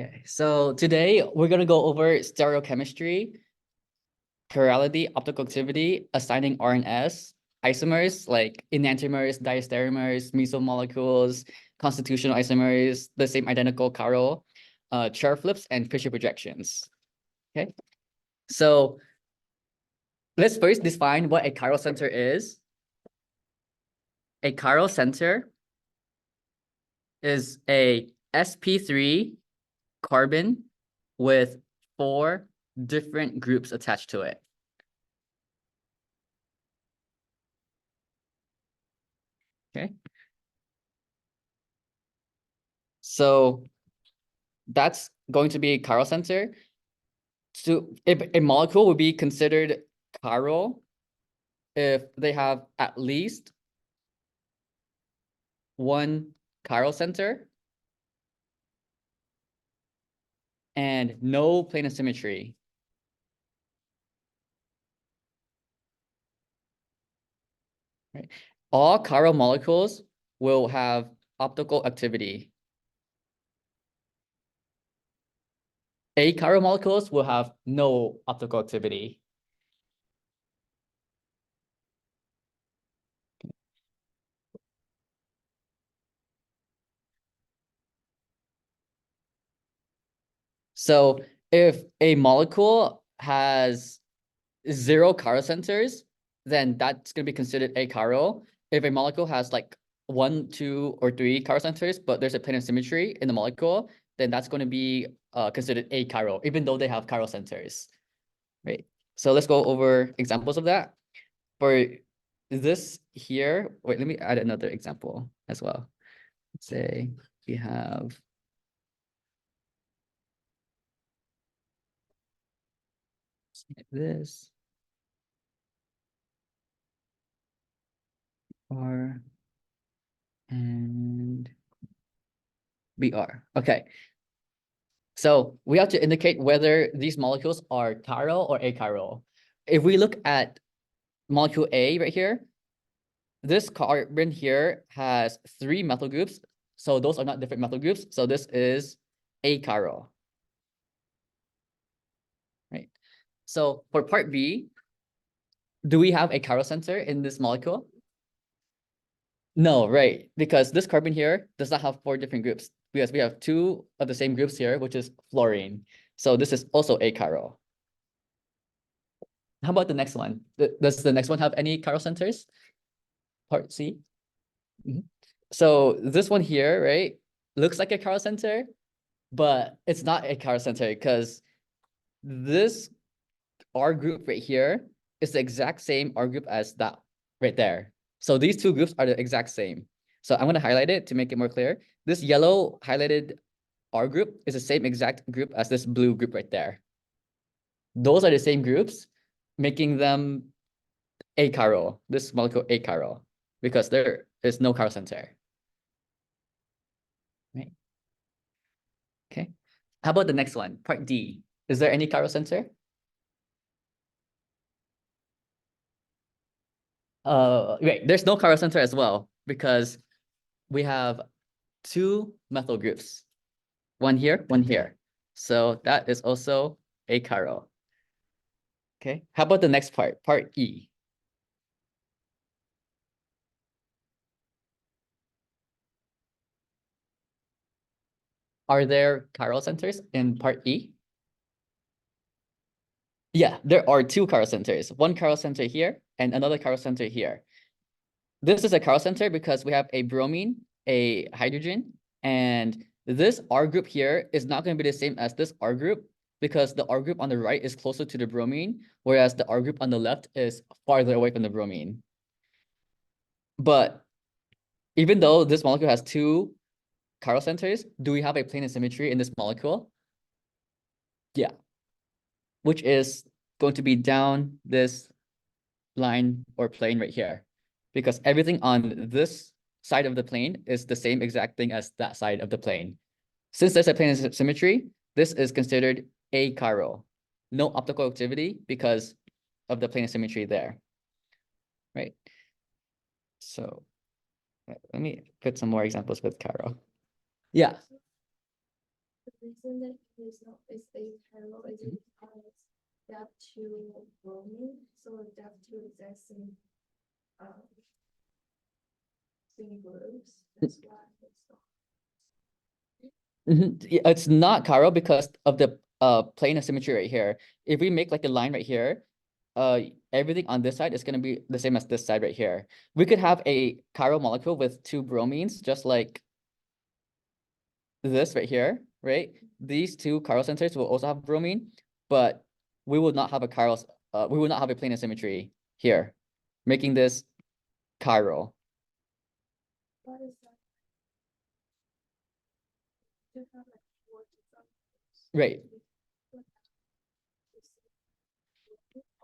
Okay, so today we're gonna go over stereochemistry, chirality, optical activity, assigning R and S, isomers like enantiomers, diastereomers, mesomolecules, constitutional isomers, the same identical chiral, chair flips, and Fischer projections. Okay, so let's first define what a chiral center is. A chiral center is a sp3 carbon with 4 different groups attached to it. Okay. So that's going to be a chiral center. So if a molecule would be considered chiral if they have at least one chiral center and no plane of symmetry. Right? All chiral molecules will have optical activity. Achiral molecules will have no optical activity. So if a molecule has 0 chiral centers, then that's going to be considered achiral. If a molecule has like 1, 2, or 3 chiral centers, but there's a plane of symmetry in the molecule, then that's going to be considered achiral, even though they have chiral centers. Right. So let's go over examples of that. For this here, wait, let me add another example as well. Let's say we have this R and BR. Okay. So we have to indicate whether these molecules are chiral or achiral. If we look at molecule A right here, this carbon here has 3 methyl groups. So those are not different methyl groups. So this is achiral. Right. So for part B, do we have a chiral center in this molecule? No, right. Because this carbon here does not have 4 different groups. Because we have 2 of the same groups here, which is fluorine. So this is also achiral. How about the next one? Does the next one have any chiral centers? Part C. So this one here, right, looks like a chiral center, but it's not a chiral center because this R group right here is the exact same R group as that right there. So these 2 groups are the exact same. So I'm going to highlight it to make it more clear. This yellow highlighted R group is the same exact group as this blue group right there. Those are the same groups, making them achiral, this molecule achiral, because there is no chiral center. Right. Okay. How about the next one, part D? Is there any chiral center? Right, there's no chiral center as well because we have 2 methyl groups, one here, one here. So that is also achiral. Okay. How about the next part, part E? Are there chiral centers in part E? Yeah, there are 2 chiral centers, one chiral center here and another chiral center here. This is a chiral center because we have a bromine, a hydrogen, and this R group here is not going to be the same as this R group because the R group on the right is closer to the bromine, whereas the R group on the left is farther away from the bromine. But even though this molecule has 2 chiral centers, do we have a plane of symmetry in this molecule? Yeah, which is going to be down this line or plane right here, because everything on this side of the plane is the same exact thing as that side of the plane. Since there's a plane of symmetry, this is considered achiral. No optical activity because of the plane of symmetry there. Right. So let me put some more examples with chiral. Yeah. reason that is not is achiral is because depth to bromine, so depth to exact same same groups. That's why it's not. Yeah, it's not chiral because of the plane of symmetry right here. If we make like a line right here, everything on this side is going to be the same as this side right here. We could have a chiral molecule with two bromines, just like this right here, right? These two chiral centers will also have bromine, but we will not have a chiral, we will not have a plane of symmetry here, making this chiral. Why is that? To have like four different Right. groups.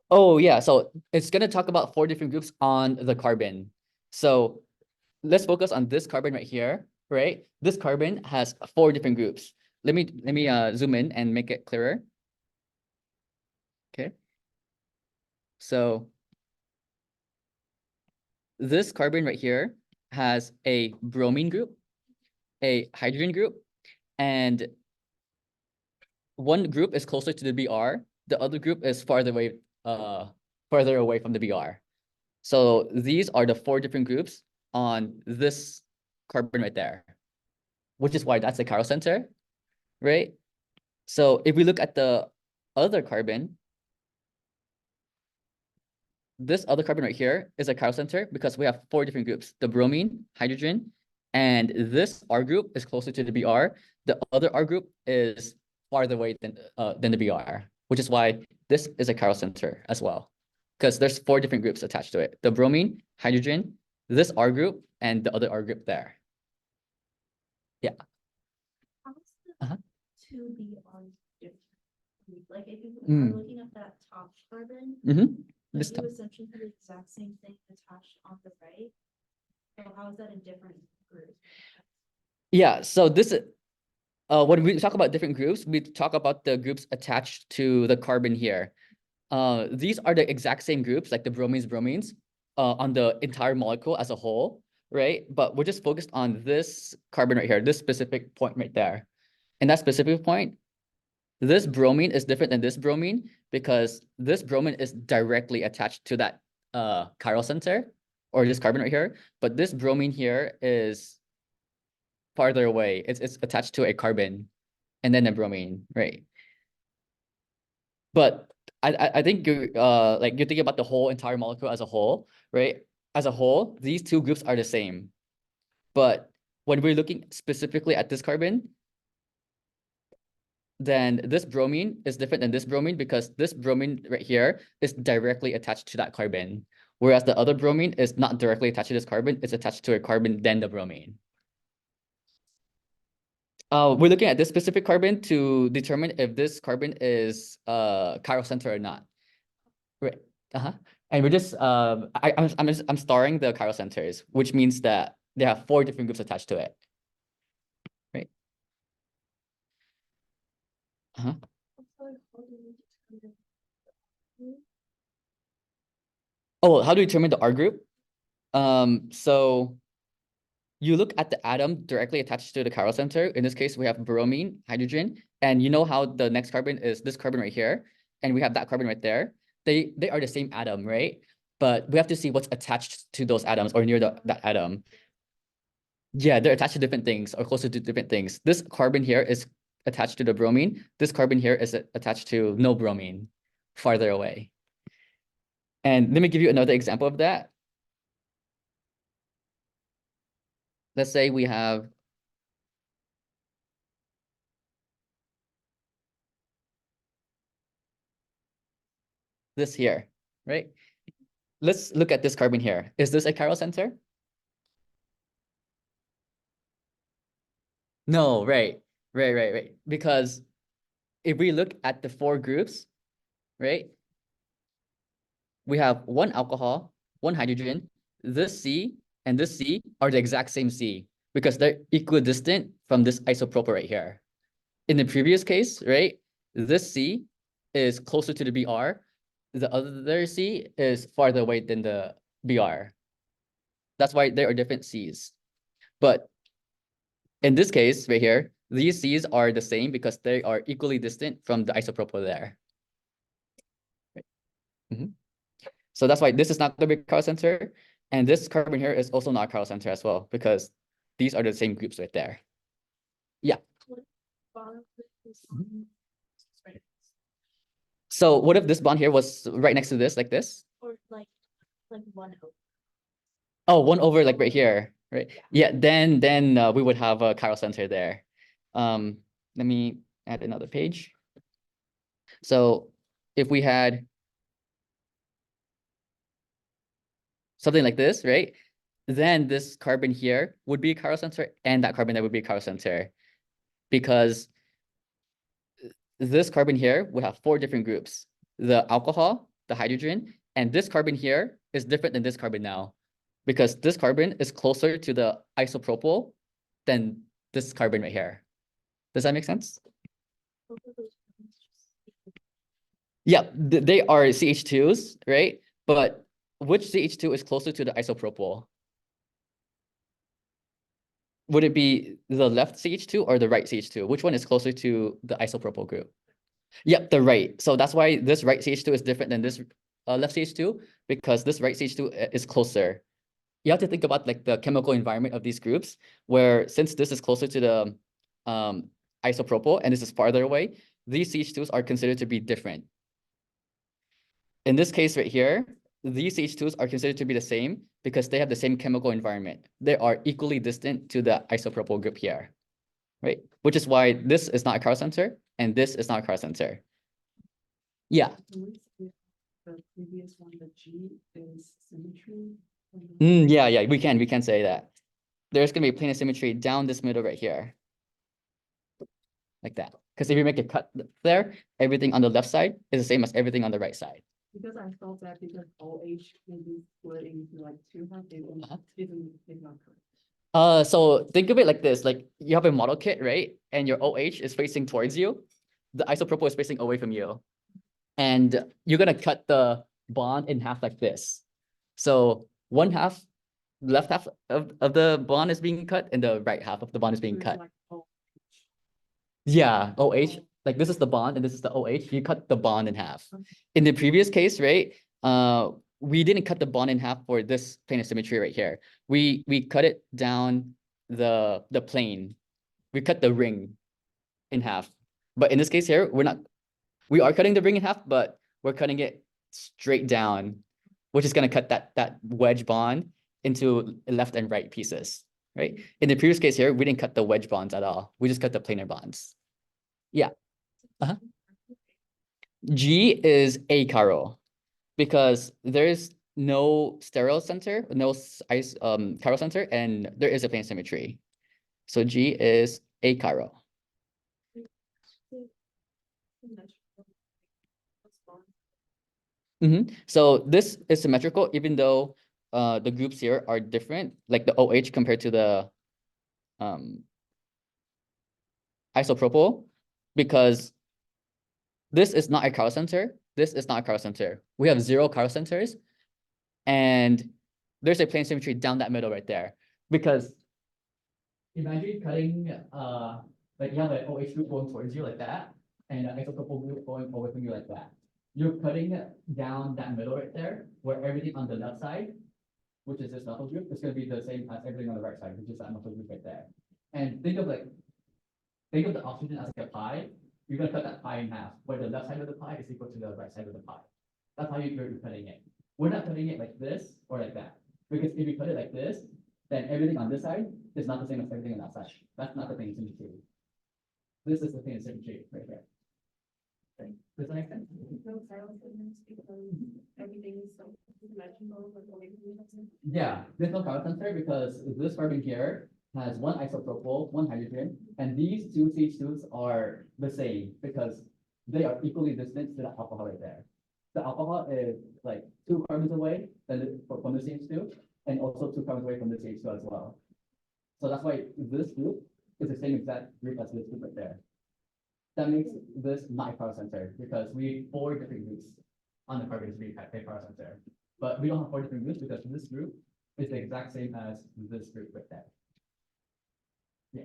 Oh yeah, so it's gonna talk about four different groups on the carbon. So let's focus on this carbon right here, right? This carbon has four different groups. Let me zoom in and make it clearer. Okay. So this carbon right here has a bromine group, a hydrogen group, and one group is closer to the Br, the other group is farther away from the Br. So these are the four different groups on this carbon right there, which is why that's the chiral center, right? So if we look at the other carbon, this other carbon right here is a chiral center because we have four different groups, the bromine, hydrogen, and this R group is closer to the Br. The other R group is farther away than the Br, which is why this is a chiral center as well, because there's four different groups attached to it: the bromine, hydrogen, this R group, and the other R group there. Yeah. How is Uh-huh. the 2Br different? Like if you Mm. are looking at that top carbon, This like time. you essentially have the exact same thing attached on the right. So how is that a different group? Yeah, so this is when we talk about different groups, we talk about the groups attached to the carbon here. These are the exact same groups, like the bromines, on the entire molecule as a whole, right? But we're just focused on this carbon right here, this specific point right there. And that specific point, this bromine is different than this bromine because this bromine is directly attached to that chiral center, or this carbon right here. But this bromine here is farther away. It's attached to a carbon and then a bromine, right? But I think you're like you're thinking about the whole entire molecule as a whole, right? As a whole, these two groups are the same. But when we're looking specifically at this carbon, then this bromine is different than this bromine because this bromine right here is directly attached to that carbon. Whereas the other bromine is not directly attached to this carbon, it's attached to a carbon, then the bromine. We're looking at this specific carbon to determine if this carbon is chiral center or not. Right. And we're just I'm starring the chiral centers, which means that there are four different groups attached to it. Right. Oh, how do we determine the R group? So you look at the atom directly attached to the chiral center. In this case, we have bromine, hydrogen, and you know how the next carbon is this carbon right here, and we have that carbon right there. They are the same atom, right? But we have to see what's attached to those atoms or near that atom. Yeah, they're attached to different things or closer to different things. This carbon here is attached to the bromine. This carbon here is attached to no bromine, farther away. And let me give you another example of that. Let's say we have this here, right? Let's look at this carbon here. Is this a chiral center? No, right. Because if we look at the four groups, right? We have one alcohol, one hydrogen, this C and this C are the exact same C because they're equidistant from this isopropyl right here. In the previous case, right, this C is closer to the Br. The other C is farther away than the Br. That's why there are different Cs. But in this case right here, These Cs are the same because they are equally distant from the isopropyl there. Right. So that's why this is not the big chiral center, and this carbon here is also not a chiral center as well because these are the same groups right there. Yeah. So what if this bond here was right next to this, like this? Or like 1 over. Oh, 1 over like right here, right? Yeah, then we would have a chiral center there. Let me add another page. So if we had something like this, right? Then this carbon here would be a chiral center, and that carbon there would be a chiral center, because this carbon here would have 4 different groups: the alcohol, the hydrogen, and this carbon here is different than this carbon now, because this carbon is closer to the isopropyl than this carbon right here. Does that make sense? Yeah, they are CH2s, right? But which CH2 is closer to the isopropyl? Would it be the left CH2 or the right CH2? Which one is closer to the isopropyl group? Yep, the right. So that's why this right CH2 is different than this left CH2, because this right CH2 is closer. You have to think about like the chemical environment of these groups, where since this is closer to the isopropyl and this is farther away, these CH2s are considered to be different. In this case right here, these CH2s are considered to be the same because they have the same chemical environment. They are equally distant to the isopropyl group here, right? Which is why this is not a chiral center and this is not a chiral center. Yeah. The previous one, the G is symmetry. Yeah, we can say that. There's gonna be a planar symmetry down this middle right here. Like that. Because if you make a cut there, everything on the left side is the same as everything on the right side. Because I thought that because OH can be split into like 2 halves, it's not correct. So think of it like this, like you have a model kit, right? And your OH is facing towards you. The isopropyl is facing away from you. And you're gonna cut the bond in half like this. So one half, left half of the bond is being cut and the right half of the bond is being So it's cut. like OH. Yeah, OH, like this is the bond and this is the OH. You cut the bond in half. In the previous case, right? We didn't cut the bond in half for this planar symmetry right here. We cut it down the plane. We cut the ring in half. But in this case here, we are cutting the ring in half, but we're cutting it straight down, which is gonna cut that wedge bond into left and right pieces, right? In the previous case here, we didn't cut the wedge bonds at all. We just cut the planar bonds. Yeah. G is achiral because there's no sterile center, no chiral center, and there is a plane symmetry. So G is achiral. So this is symmetrical, even though the groups here are different, like the OH compared to the isopropyl, because this is not a chiral center. This is not a chiral center. We have 0 chiral centers, and there's a plane symmetry down that middle right there. Because imagine cutting like you have an OH group going towards you like that, and an isopropyl group going away from you like that. You're cutting down that middle right there, where everything on the left side, which is this methyl group, is going to be the same as everything on the right side, which is that methyl group right there. And think of the oxygen as like a pie. You're gonna cut that pie in half, where the left side of the pie is equal to the right side of the pie. That's how you're cutting it. We're not cutting it like this or like that. Because if you cut it like this, then everything on this side is not the same as everything on that side. That's not the thing symmetry. This is the thing symmetry right here. Okay. Does that make sense? Everything is so symmetrical. Yeah, there's no chiral center because this carbon here has 1 isopropyl, 1 hydrogen, and these 2 CH2s are the same because they are equally distant to the alcohol right there. The alcohol is like 2 carbons away from the CH2, and also 2 carbons away from the CH2 as well. So that's why this group is the same exact group as this group right there. That makes this not a chiral center because we have 4 different groups on the carbon to be a chiral center. But we don't have 4 different groups because this group is the exact same as this group right there. Yeah.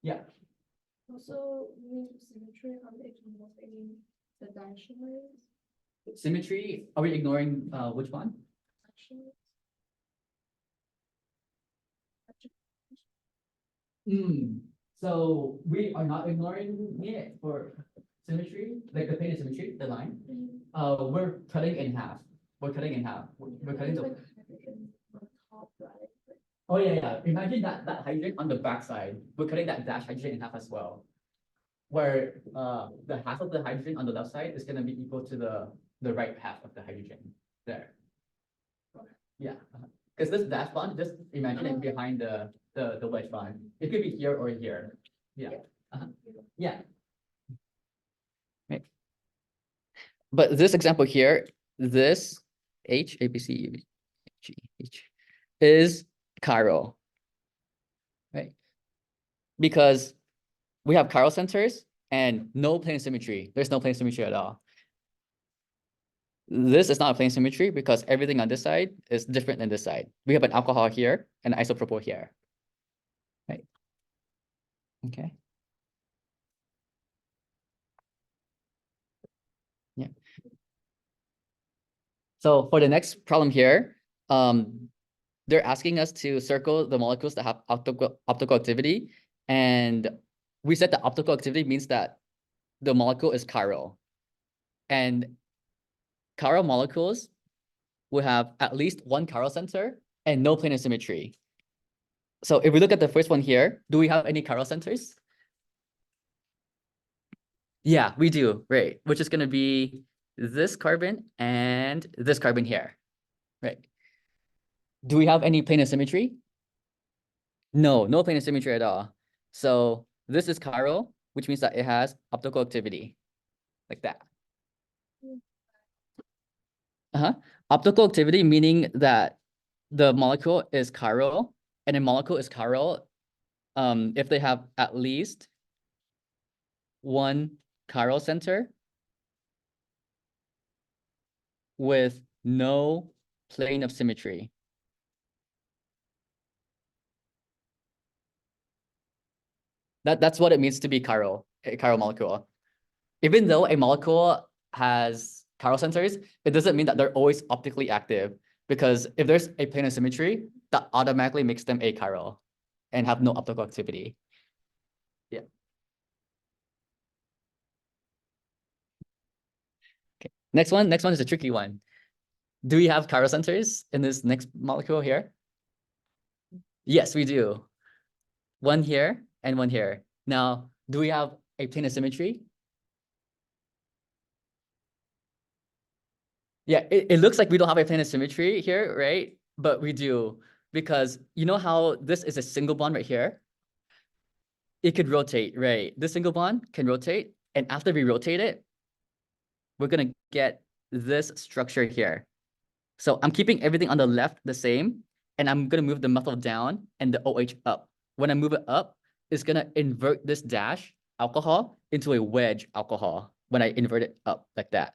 Yeah. Also, we need symmetry on the ignoring the dimensionals. Symmetry, are we ignoring which one? Actually, So we are not ignoring it for symmetry, like the plane of symmetry, the line. We're cutting in half. We're cutting in half. We're cutting like the. hydrogen on top, right? Oh yeah. Imagine that hydrogen on the back side. We're cutting that dash hydrogen in half as well. Where the half of the hydrogen on the left side is gonna be equal to the right half of the hydrogen there. Yeah, because this dash bond, just imagine it behind the wedge bond. It could be here or here. Yeah. Yeah. Right. But this example here, this H, A, B, C, U, G, H is chiral. Right? Because we have chiral centers and no plane symmetry. There's no plane symmetry at all. This is not a plane symmetry because everything on this side is different than this side. We have an alcohol here and an isopropyl here. Right? Okay. Yeah. So for the next problem here, they're asking us to circle the molecules that have optical activity. And we said that optical activity means that the molecule is chiral. And chiral molecules will have at least one chiral center and no plane of symmetry. So if we look at the first one here, do we have any chiral centers? Yeah, we do, right? Which is going to be this carbon and this carbon here, right? Do we have any plane of symmetry? No, no plane of symmetry at all. So this is chiral, which means that it has optical activity, like that. Optical activity meaning that the molecule is chiral, and a molecule is chiral if they have at least one chiral center with no plane of symmetry. That's what it means to be chiral, a chiral molecule. Even though a molecule has chiral centers, it doesn't mean that they're always optically active, because if there's a plane of symmetry, that automatically makes them achiral and have no optical activity. Yeah. Okay. Next one is a tricky one. Do we have chiral centers in this next molecule here? Yes, we do. One here and one here. Now, do we have a plane of symmetry? Yeah, it looks like we don't have a plane of symmetry here, right? But we do, because you know how this is a single bond right here? It could rotate, right? This single bond can rotate, and after we rotate it, we're gonna get this structure here. So I'm keeping everything on the left the same, and I'm gonna move the methyl down and the OH up. When I move it up, it's gonna invert this dash alcohol into a wedge alcohol when I invert it up like that.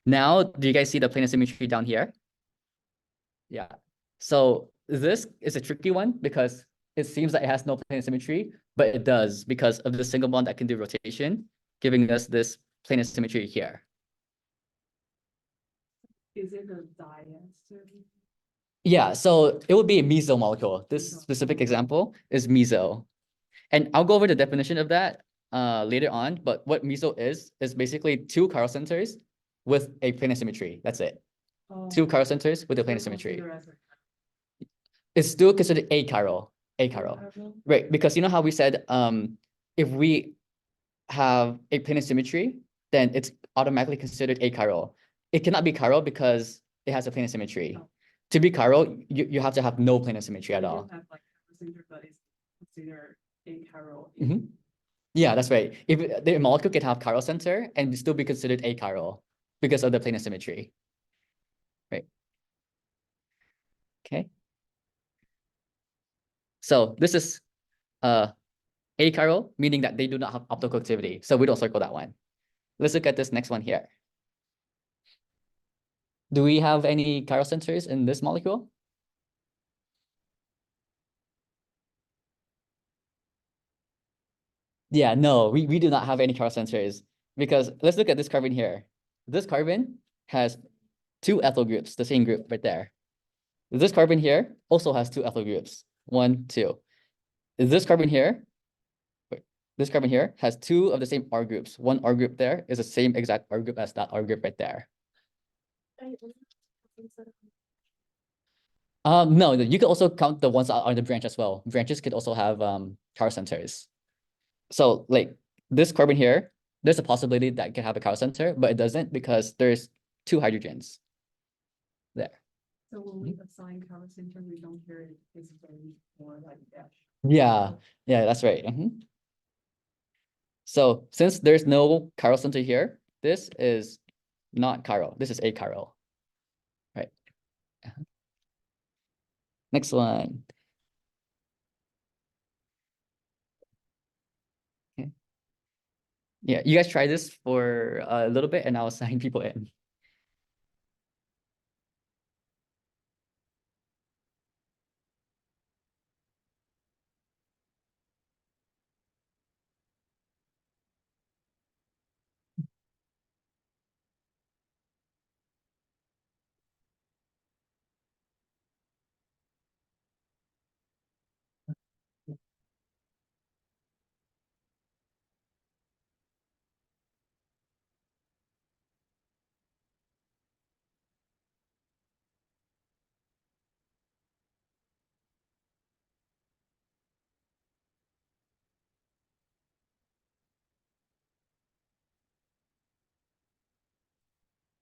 Now, do you guys see the plane of symmetry down here? Yeah. So this is a tricky one because it seems that it has no plane of symmetry, but it does because of the single bond that can do rotation, giving us this plane of symmetry here. Is it a diester? Yeah, so it would be a meso molecule. This specific example is meso. And I'll go over the definition of that later on, but what meso is basically two chiral centers with a plane of symmetry. That's it. Two chiral centers with a plane of symmetry. It's still considered achiral. Right? Because you know how we said if we have a plane of symmetry, then it's automatically considered achiral. It cannot be chiral because it has a plane of symmetry. Oh. To be chiral, you have to have no plane of symmetry at all. Have like center, but it's considered achiral. Yeah, that's right. If the molecule can have chiral center and still be considered achiral because of the plane of symmetry. Right. Okay. So this is achiral, meaning that they do not have optical activity. So we don't circle that one. Let's look at this next one here. Do we have any chiral centers in this molecule? Yeah, no, we do not have any chiral centers because let's look at this carbon here. This carbon has two ethyl groups, the same group right there. This carbon here also has two ethyl groups. 1, 2. This carbon here, wait, this carbon here has two of the same R groups. One R group there is the same exact R group as that R group right there. No, you can also count the ones that are on the branch as well. Branches could also have chiral centers. So like this carbon here, there's a possibility that it can have a chiral center, but it doesn't because there's two hydrogens there. So when we assign chiral center, we don't care if it's very or like dash. Yeah, yeah, that's right. Mhm. So since there's no chiral center here, this is not chiral. This is achiral. Right. Next one. Okay. Yeah, you guys try this for a little bit and I'll assign people in.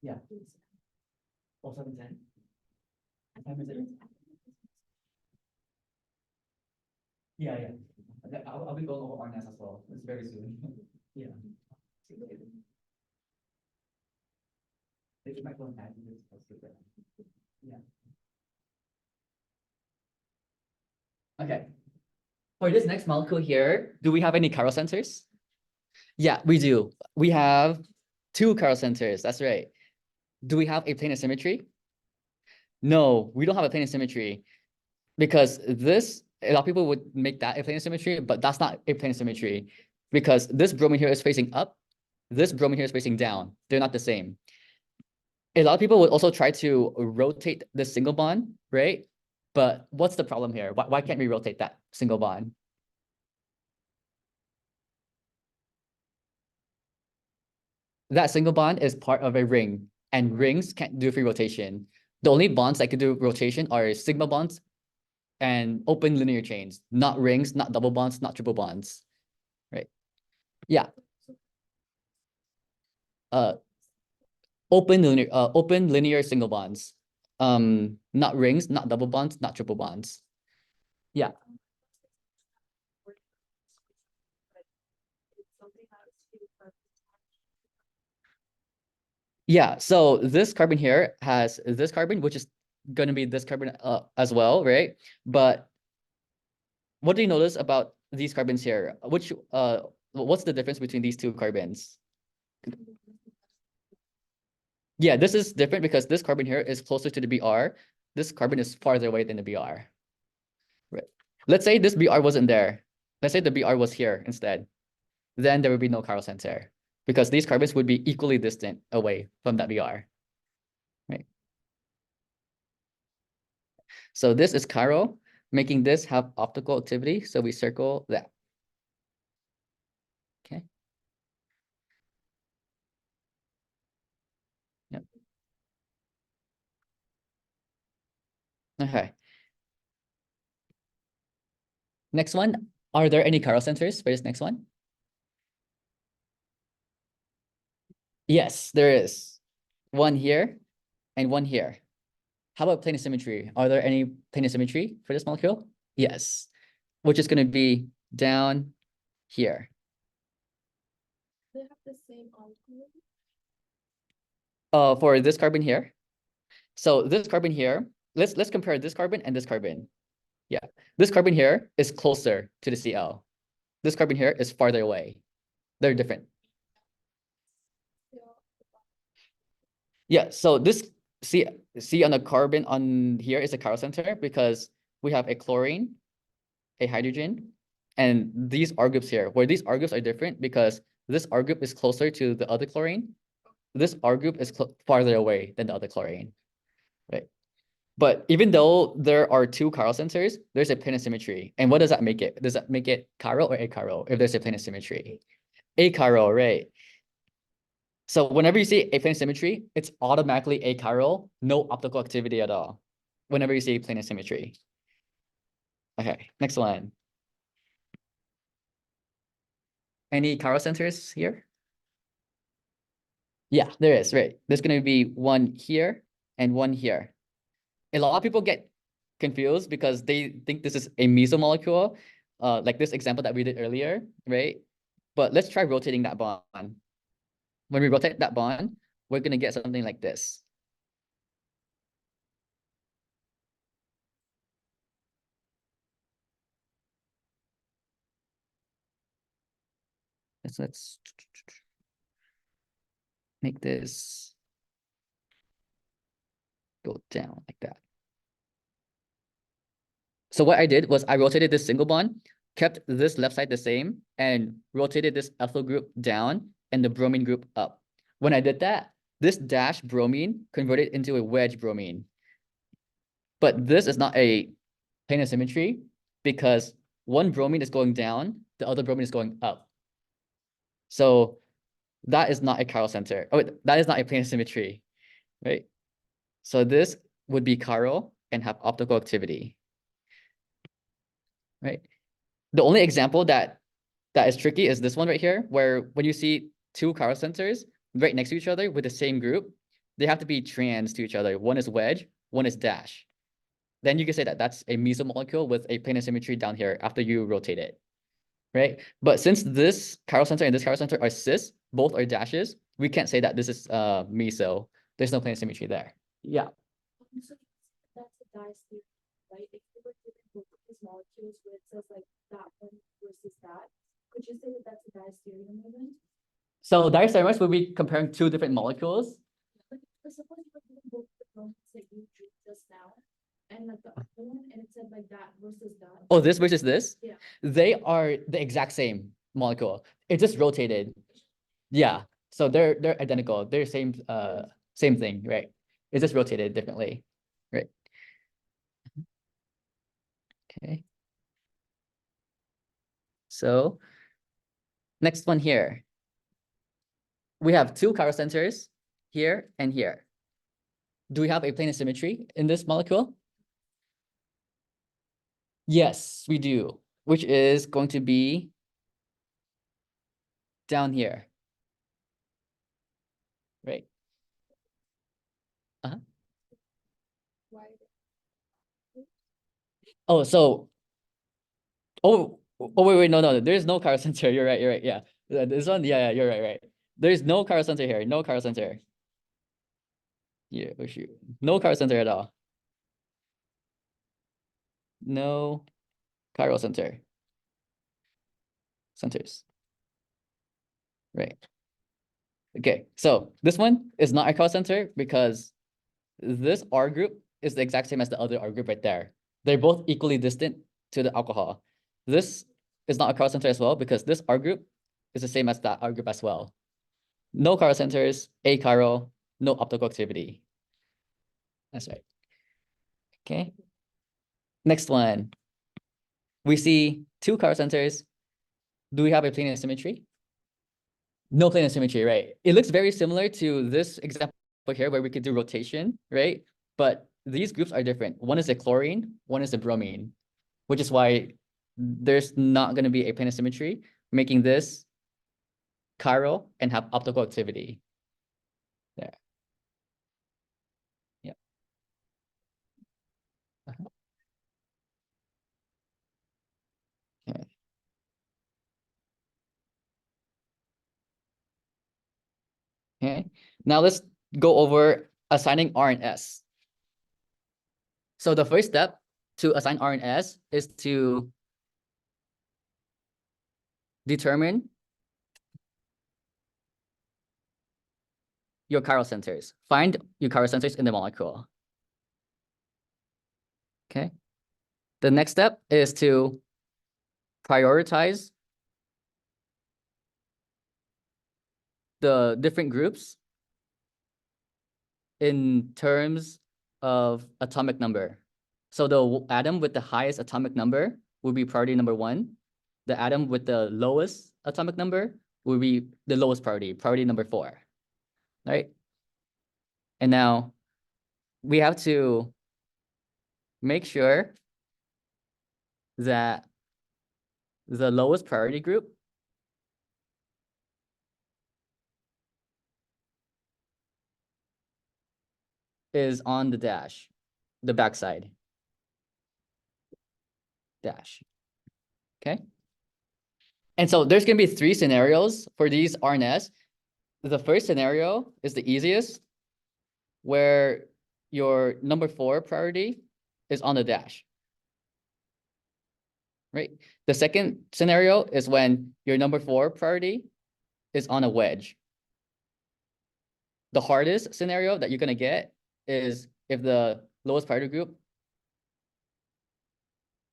Yeah. 0710. What time is it? Yeah, yeah. I'll be going over RNS as well. It's very soon. Yeah. They might go ahead and yeah. Okay. For this next molecule here, do we have any chiral centers? Yeah, we do. We have two chiral centers. That's right. Do we have a plane of symmetry? No, we don't have a plane of symmetry because this, a lot of people would make that a plane of symmetry, but that's not a plane of symmetry because this bromine here is facing up. This bromine here is facing down. They're not the same. A lot of people would also try to rotate the single bond, right? But what's the problem here? Why can't we rotate that single bond? That single bond is part of a ring, and rings can't do free rotation. The only bonds that can do rotation are sigma bonds and open linear chains, not rings, not double bonds, not triple bonds, right? Yeah. Open linear single bonds. Not rings, not double bonds, not triple bonds. Yeah. Yeah, so this carbon here has this carbon, which is going to be this carbon as well, right? But what do you notice about these carbons here? What's the difference between these two carbons? Yeah, this is different because this carbon here is closer to the Br. This carbon is farther away than the Br. Right. Let's say this Br wasn't there. Let's say the Br was here instead. Then there would be no chiral center because these carbons would be equally distant away from that Br. Right. So this is chiral, making this have optical activity. So we circle that. Okay. Yep. Okay. Next one. Are there any chiral centers for this next one? Yes, there is. One here and one here. How about plane of symmetry? Are there any plane of symmetry for this molecule? Yes, which is going to be down here. They have the same alcohol. For this carbon here. So this carbon here, let's compare this carbon and this carbon. Yeah, this carbon here is closer to the Cl. This carbon here is farther away. They're different. Yeah, so this see on the carbon on here is a chiral center because we have a chlorine, a hydrogen, and these R groups here, where these R groups are different because this R group is closer to the other chlorine. This R group is farther away than the other chlorine, right? But even though there are two chiral centers, there's a plane of symmetry. And what does that make it? Does that make it chiral or achiral if there's a plane of symmetry? Achiral, right? So whenever you see a plane of symmetry, it's automatically achiral, no optical activity at all. Whenever you see plane of symmetry. Okay, next one. Any chiral centers here? Yeah, there is, right? There's going to be one here and one here. A lot of people get confused because they think this is a mesomolecule, like this example that we did earlier, right? But let's try rotating that bond. When we rotate that bond, we're going to get something like this. Let's make this go down like that. So what I did was I rotated this single bond, kept this left side the same, and rotated this ethyl group down and the bromine group up. When I did that, this dash bromine converted into a wedge bromine. But this is not a plane of symmetry because one bromine is going down, the other bromine is going up. So that is not a chiral center. Oh, that is not a plane of symmetry, right? So this would be chiral and have optical activity, right? The only example that is tricky is this one right here, where when you see two chiral centers right next to each other with the same group, they have to be trans to each other. One is wedge, one is dash. Then you can say that that's a mesomolecule with a plane of symmetry down here after you rotate it, right? But since this chiral center and this chiral center are cis, both are dashes, we can't say that this is meso. There's no plane of symmetry there. Yeah. So that's a diastereomers, right? If you were given both of these molecules where it says like that one versus that, could you say that that's a diastereomer then? So diastereomers will be comparing two different molecules. But suppose you were given both the bromides that you drew just now, and like the other one, and it said like that versus that. Oh, this versus this? Yeah. They are the exact same molecule. It's just rotated. Yeah. So they're identical. They're same same thing, right? It's just rotated differently. Right. Okay. So next one here. We have two chiral centers here and here. Do we have a plane of symmetry in this molecule? Yes, we do, which is going to be down here. Right. Uh-huh. Why? Oh, so wait, no, there's no chiral center. You're right, yeah. This one, yeah, you're right. There's no chiral center here, no chiral center. Yeah, oh shoot. No chiral center at all. No chiral center. Centers. Right. Okay, so this one is not a chiral center because this R group is the exact same as the other R group right there. They're both equally distant to the alcohol. This is not a chiral center as well because this R group is the same as that R group as well. No chiral centers, achiral, no optical activity. That's right. Okay. Next one. We see two chiral centers. Do we have a plane of symmetry? No plane of symmetry, right? It looks very similar to this example here where we could do rotation, right? But these groups are different. One is a chlorine, one is a bromine, which is why there's not going to be a plane of symmetry, making this chiral and have optical activity. There. Yeah. Uh-huh. Okay. Okay. Now let's go over assigning R and S. So the first step to assign R and S is to determine your chiral centers. Find your chiral centers in the molecule. Okay. The next step is to prioritize the different groups in terms of atomic number. So the atom with the highest atomic number will be priority number 1. The atom with the lowest atomic number will be the lowest priority number 4. Right? And now we have to make sure that the lowest priority group is on the dash, the backside. Dash. Okay. And so there's going to be 3 scenarios for these RNS. The first scenario is the easiest, where your number 4 priority is on the dash. Right? The second scenario is when your number 4 priority is on a wedge. The hardest scenario that you're going to get is if the lowest priority group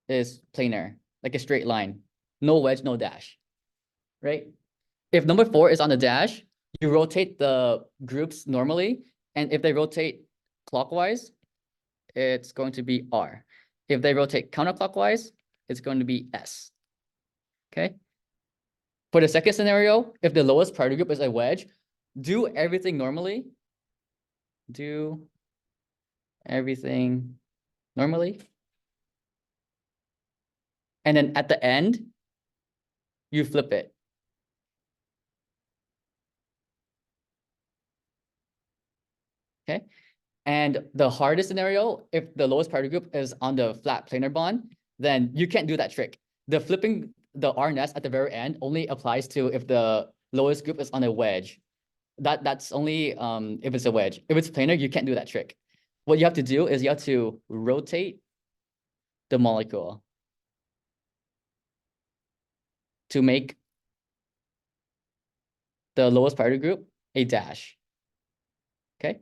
is planar, like a straight line. No wedge, no dash. Right? If number 4 is on the dash, you rotate the groups normally. And if they rotate clockwise, it's going to be R. If they rotate counterclockwise, it's going to be S. Okay. For the second scenario, if the lowest priority group is a wedge, do everything normally. Do everything normally. And then at the end, you flip it. Okay. And the hardest scenario, if the lowest priority group is on the flat planar bond, then you can't do that trick. The flipping the RNS at the very end only applies to if the lowest group is on a wedge. That's only if it's a wedge. If it's planar, you can't do that trick. What you have to do is you have to rotate the molecule to make the lowest priority group a dash. Okay.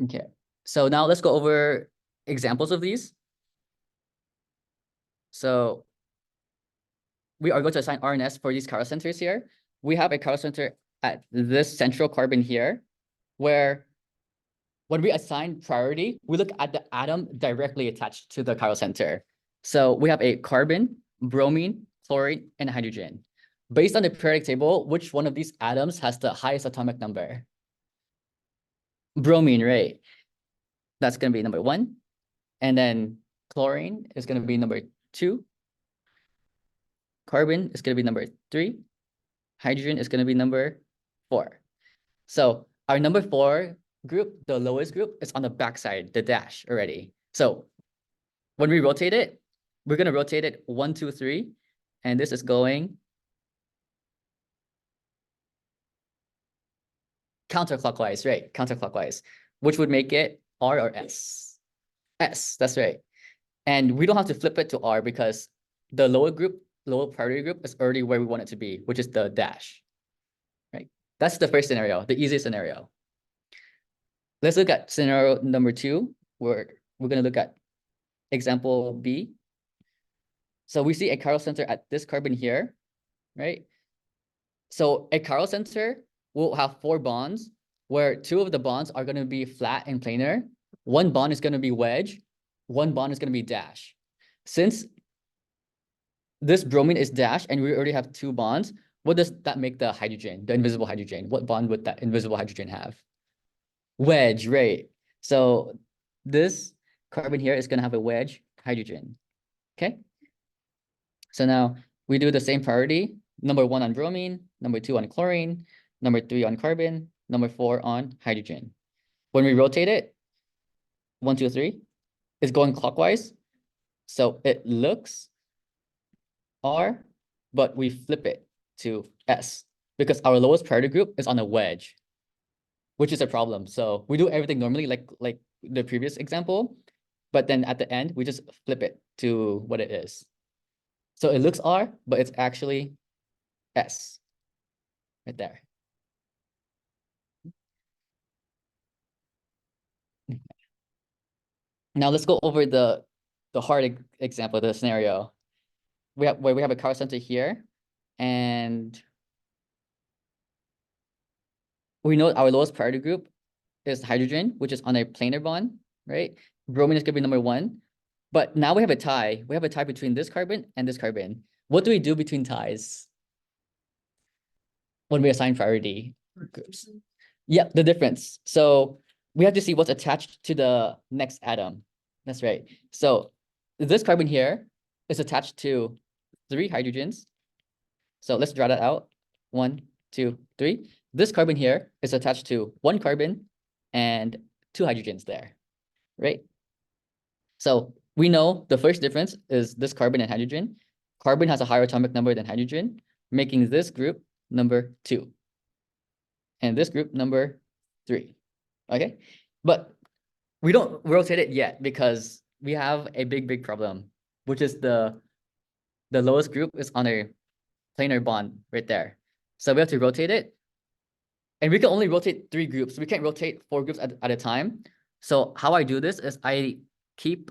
Okay. So now let's go over examples of these. So we are going to assign RNS for these chiral centers here. We have a chiral center at this central carbon here, where when we assign priority, we look at the atom directly attached to the chiral center. So we have a carbon, bromine, chlorine, and hydrogen. Based on the periodic table, which one of these atoms has the highest atomic number? Bromine, right? That's going to be number 1. And then chlorine is going to be number 2. Carbon is going to be number 3. Hydrogen is going to be number 4. So our number 4 group, the lowest group, is on the backside, the dash already. So when we rotate it, we're going to rotate it 1, 2, 3. And this is going counterclockwise, right? Counterclockwise, which would make it R or S. S, that's right. And we don't have to flip it to R because the lower priority group is already where we want it to be, which is the dash, right? That's the first scenario, the easiest scenario. Let's look at scenario number 2, where we're going to look at example B. So we see a chiral center at this carbon here, right? So a chiral center will have 4 bonds, where 2 of the bonds are going to be flat and planar. 1 bond is going to be wedge. 1 bond is going to be dash. Since this bromine is dash and we already have 2 bonds, what does that make the hydrogen, the invisible hydrogen? What bond would that invisible hydrogen have? Wedge, right? So this carbon here is going to have a wedge hydrogen. Okay. So now we do the same priority. Number 1 on bromine, number 2 on chlorine, number 3 on carbon, number 4 on hydrogen. When we rotate it, 1, 2, 3, it's going clockwise. So it looks R, but we flip it to S because our lowest priority group is on a wedge, which is a problem. So we do everything normally like the previous example, but then at the end, we just flip it to what it is. So it looks R, but it's actually S right there. Now let's go over the hard example, the scenario. We have a chiral center here, and we know our lowest priority group is hydrogen, which is on a planar bond, right? Bromine is gonna be number 1. But now we have a tie. We have a tie between this carbon and this carbon. What do we do between ties when we assign priority groups? Yeah, the difference. So we have to see what's attached to the next atom. That's right. So this carbon here is attached to 3 hydrogens. So let's draw that out. 1, 2, 3. This carbon here is attached to 1 carbon and 2 hydrogens there, right? So we know the first difference is this carbon and hydrogen. Carbon has a higher atomic number than hydrogen, making this group number 2. And this group number 3. Okay, but we don't rotate it yet because we have a big problem, which is the lowest group is on a planar bond right there. So we have to rotate it. And we can only rotate 3 groups. We can't rotate 4 groups at a time. So how I do this is I keep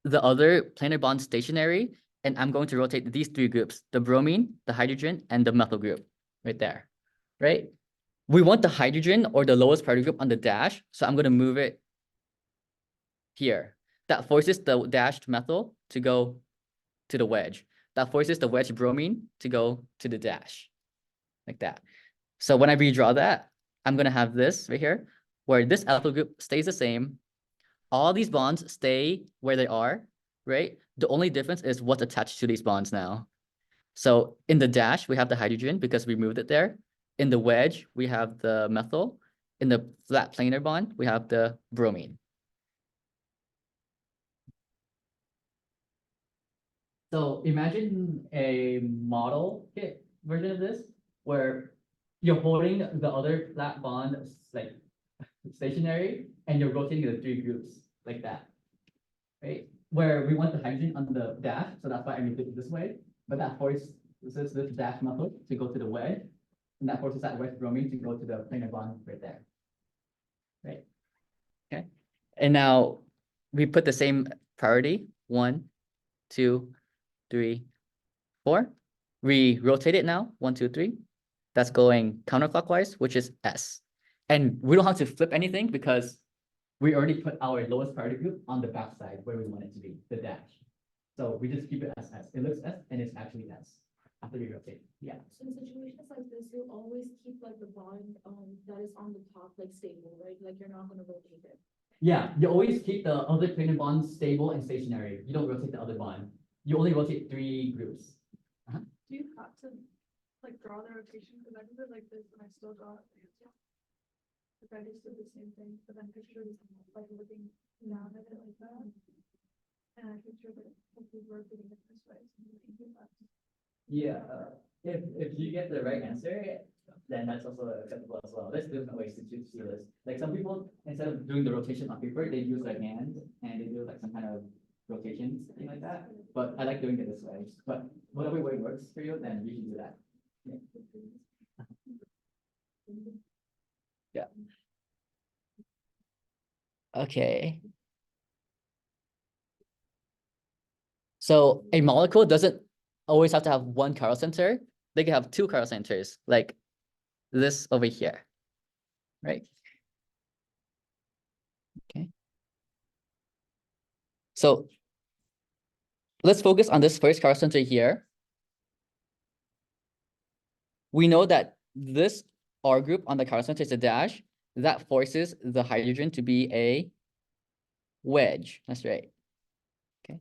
the other planar bond stationary, and I'm going to rotate these 3 groups, the bromine, the hydrogen, and the methyl group right there, right? We want the hydrogen or the lowest priority group on the dash, so I'm going to move it here. That forces the dashed methyl to go to the wedge. That forces the wedge bromine to go to the dash, like that. So when I redraw that, I'm going to have this right here, where this alpha group stays the same. All these bonds stay where they are, right? The only difference is what's attached to these bonds now. So in the dash, we have the hydrogen because we moved it there. In the wedge, we have the methyl. In the flat planar bond, we have the bromine. So imagine a model kit version of this, where you're holding the other flat bond like stationary, and you're rotating the 3 groups like that, right? Where we want the hydrogen on the dash, so that's why I moved it this way. But that forces this dash methyl to go to the wedge, and that forces that wedge bromine to go to the planar bond right there, right? Okay, and now we put the same priority, 1, 2, 3, 4. We rotate it now, 1, 2, 3. That's going counterclockwise, which is S. And we don't have to flip anything because we already put our lowest priority group on the back side where we want it to be, the dash. So we just keep it as S. It looks S and it's actually S after we rotate. Yeah. So in situations like this, you'll always keep like the bond that is on the top like stable, right? Like you're not gonna rotate it. Yeah, you always keep the other planar bond stable and stationary. You don't rotate the other bond. You only rotate 3 groups. Do you have to like draw the rotation? Because I did it like this and I still draw it. If I just did the same thing, but then picture this like looking down at it like that. And I picture that if we were doing it this way. Yeah, if you get the right answer, then that's also acceptable as well. There's different ways to do this. Like some people, instead of doing the rotation on paper, they use their hand and they do like some kind of rotation, something like that. But I like doing it this way. But whatever way works for you, then you can do that. Yeah. Okay. So a molecule doesn't always have to have one chiral center. They can have 2 chiral centers, like this over here, right? Okay. So let's focus on this first chiral center here. We know that this R group on the chiral center is a dash. That forces the hydrogen to be a wedge. That's right. Okay.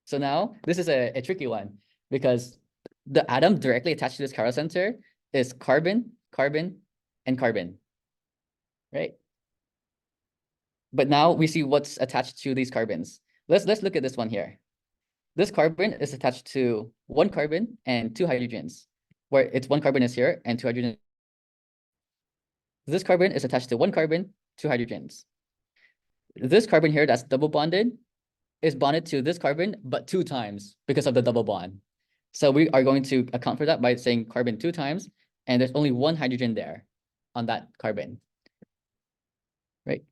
So now this is a tricky one because the atom directly attached to this chiral center is carbon, carbon, and carbon, right? But now we see what's attached to these carbons. Let's look at this one here. This carbon is attached to 1 carbon and 2 hydrogens, where it's 1 carbon is here and 2 hydrogens. This carbon is attached to 1 carbon, 2 hydrogens. This carbon here that's double bonded is bonded to this carbon, but 2 times because of the double bond. So we are going to account for that by saying carbon 2 times, and there's only 1 hydrogen there on that carbon, right?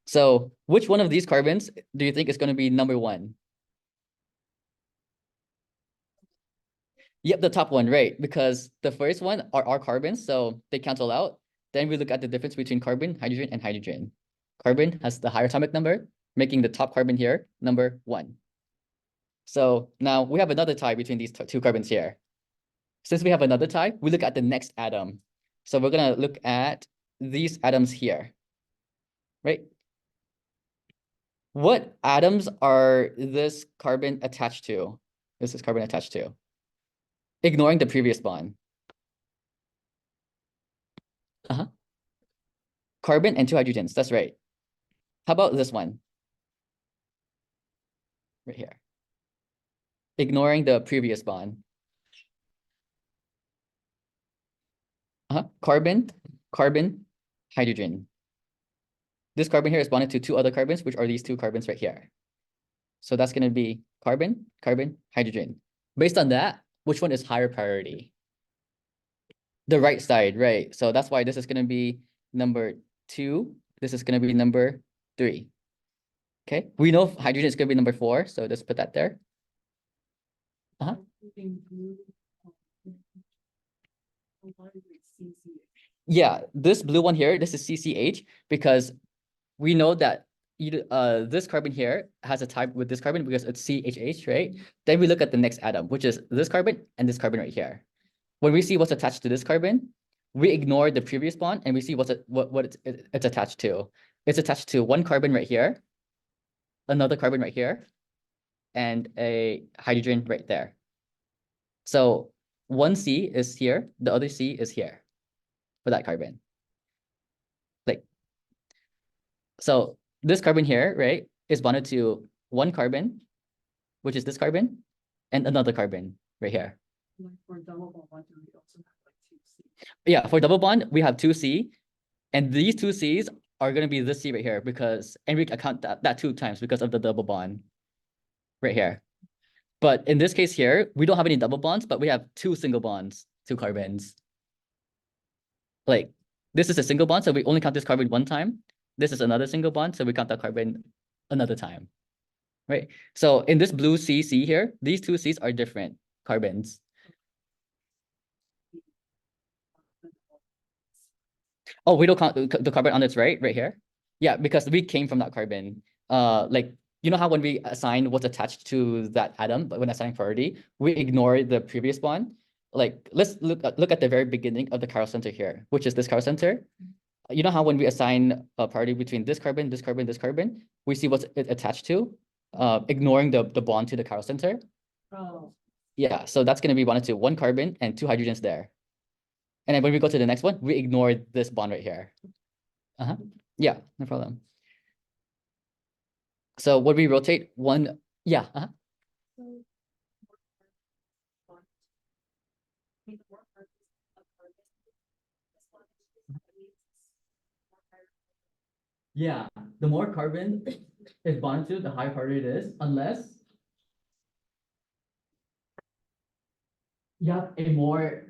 So which one of these carbons do you think is going to be number 1? Yep, the top one, right? Because the first one are our carbons, so they cancel out. Then we look at the difference between carbon, hydrogen, and hydrogen. Carbon has the higher atomic number, making the top carbon here number 1. So now we have another tie between these two carbons here. Since we have another tie, we look at the next atom. So we're gonna look at these atoms here, right? What atoms are this carbon attached to? This is carbon attached to. Ignoring the previous bond. Carbon and 2 hydrogens, that's right. How about this one? Right here. Ignoring the previous bond. Carbon, carbon, hydrogen. This carbon here is bonded to 2 other carbons, which are these 2 carbons right here. So that's going to be carbon, carbon, hydrogen. Based on that, which one is higher priority? The right side, right? So that's why this is going to be number 2. This is going to be number 3. Okay, we know hydrogen is going to be number 4, so just put that there. Yeah, this blue one here, this is CCH, because we know that this carbon here has a type with this carbon because it's CHH, right? Then we look at the next atom, which is this carbon and this carbon right here. When we see what's attached to this carbon, we ignore the previous bond and we see what it's attached to. It's attached to 1 carbon right here, another carbon right here, and a hydrogen right there. So 1 C is here, the other C is here for that carbon. Like, so this carbon here, right, is bonded to 1 carbon, which is this carbon, and another carbon right here. Like for double bond, we also have like 2C. Yeah, for double bond, we have 2C, and these 2 C's are going to be this C right here because, and we account that 2 times because of the double bond right here. But in this case here, we don't have any double bonds, but we have 2 single bonds, 2 carbons. Like, this is a single bond, so we only count this carbon 1 time. This is another single bond, so we count that carbon another time, right? So in this blue CC here, these 2 C's are different carbons. Oh, we don't count the carbon on its right here? Yeah, because we came from that carbon. Like, you know how when we assign what's attached to that atom, but when assigning priority, we ignore the previous bond. Like, let's look at the very beginning of the chiral center here, which is this chiral center. You know how when we assign a priority between this carbon, this carbon, this carbon, we see what's it attached to, ignoring the bond to the chiral center. Oh. Yeah, so that's going to be bonded to 1 carbon and 2 hydrogens there. And then when we go to the next one, we ignore this bond right here. Yeah, no problem. So when we rotate 1, yeah. Yeah, the more carbon is bonded to, the higher priority it is, unless you have a more,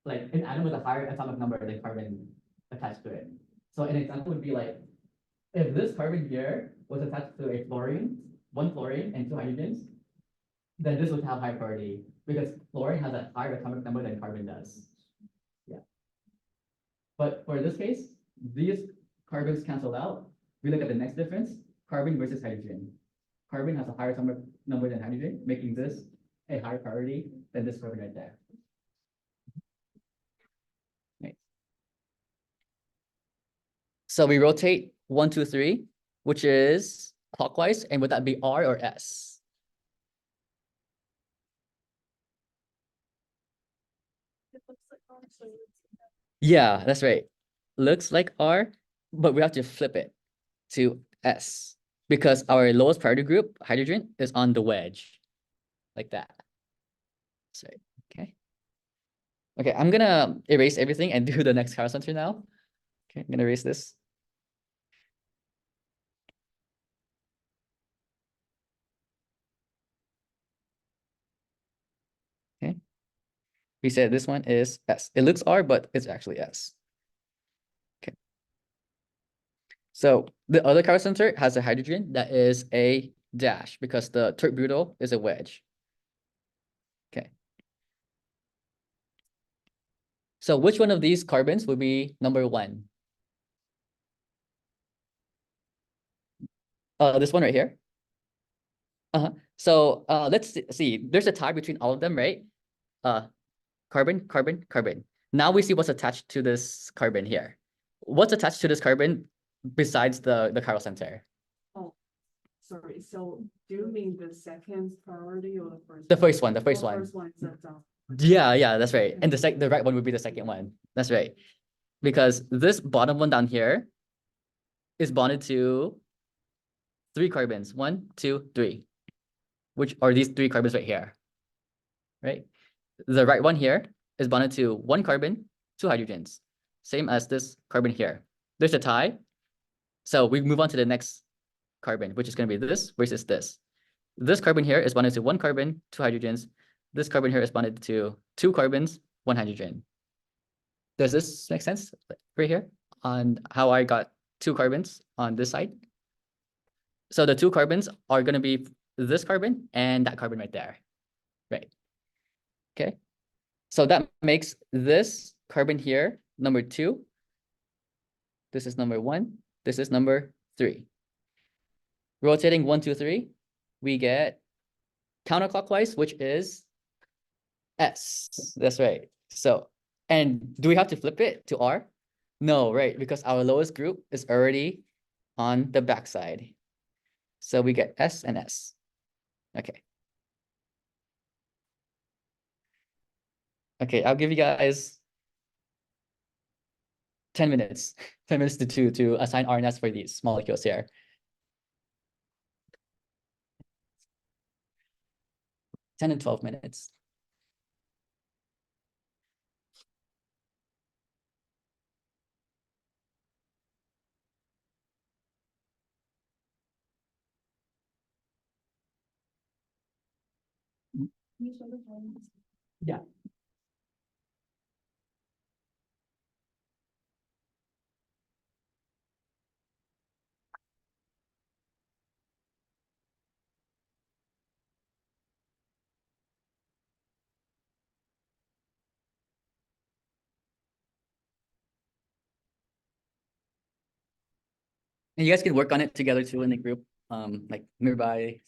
like an atom with a higher atomic number than carbon attached to it. So an example would be like, if this carbon here was attached to a fluorine, 1 fluorine and 2 hydrogens, then this would have high priority because fluorine has a higher atomic number than carbon does. Yeah. But for this case, these carbons cancel out. We look at the next difference, carbon versus hydrogen. Carbon has a higher atomic number than hydrogen, making this a higher priority than this carbon right there. Right. So we rotate 1, 2, 3, which is clockwise, and would that be R or S? It looks like R, so Yeah, that's right. Looks like R, but we have to flip it to S because our lowest priority group, hydrogen, is on the wedge, like that. That's right. Okay. Okay, I'm gonna erase everything and do the next chiral center now. Okay, I'm gonna erase this. We said this one is S. It looks R, but it's actually S. Okay. So the other chiral center has a hydrogen that is a dash because the tert butyl is a wedge. Okay. So which one of these carbons would be number 1? This one right here. So let's see. There's a tie between all of them, right? Carbon, carbon, carbon. Now we see what's attached to this carbon here. What's attached to this carbon besides the chiral center? Oh, sorry. So do you mean the second priority or the first? The first one, the first Oh, one. First one is that down. Yeah, that's right. And the right one would be the second one. That's right. Because this bottom one down here is bonded to 3 carbons. 1, 2, 3. Which are these 3 carbons right here. Right? The right one here is bonded to 1 carbon, 2 hydrogens. Same as this carbon here. There's a tie. So we move on to the next carbon, which is going to be this versus this. This carbon here is bonded to 1 carbon, 2 hydrogens. This carbon here is bonded to 2 carbons, 1 hydrogen. Does this make sense right here on how I got 2 carbons on this side? So the 2 carbons are going to be this carbon and that carbon right there. Right. Okay. So that makes this carbon here number 2. This is number 1. This is number 3. Rotating 1, 2, 3, we get counterclockwise, which is S. That's right. So, and do we have to flip it to R? No, right? Because our lowest group is already on the backside. So we get S and S. Okay. Okay, I'll give you guys 10 minutes. 10 minutes to assign RNS for these molecules here. 10 and 12 minutes. Yeah. And you guys can work on it together too in the group, like nearby.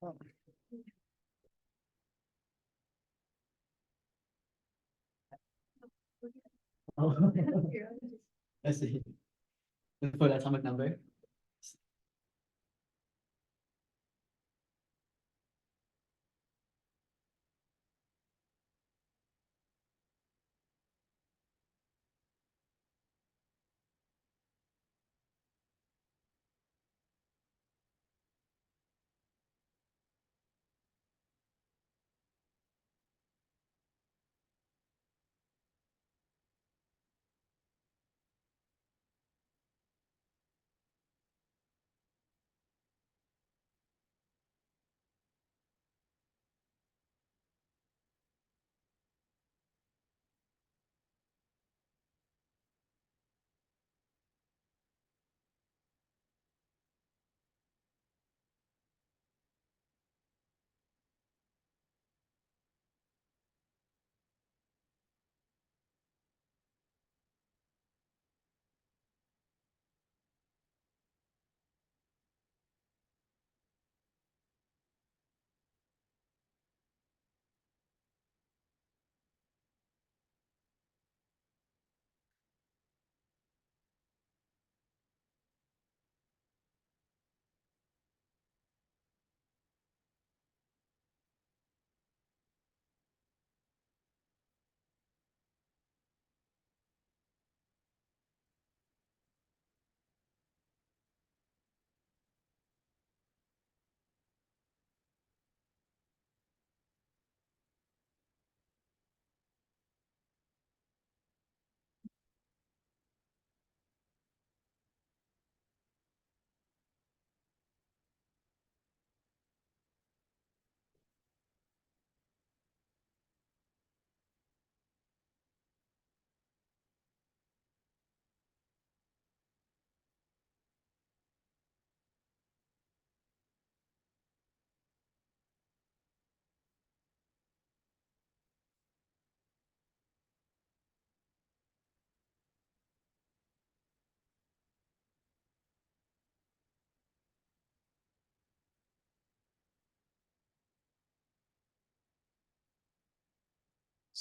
Oh, I see. For the atomic number.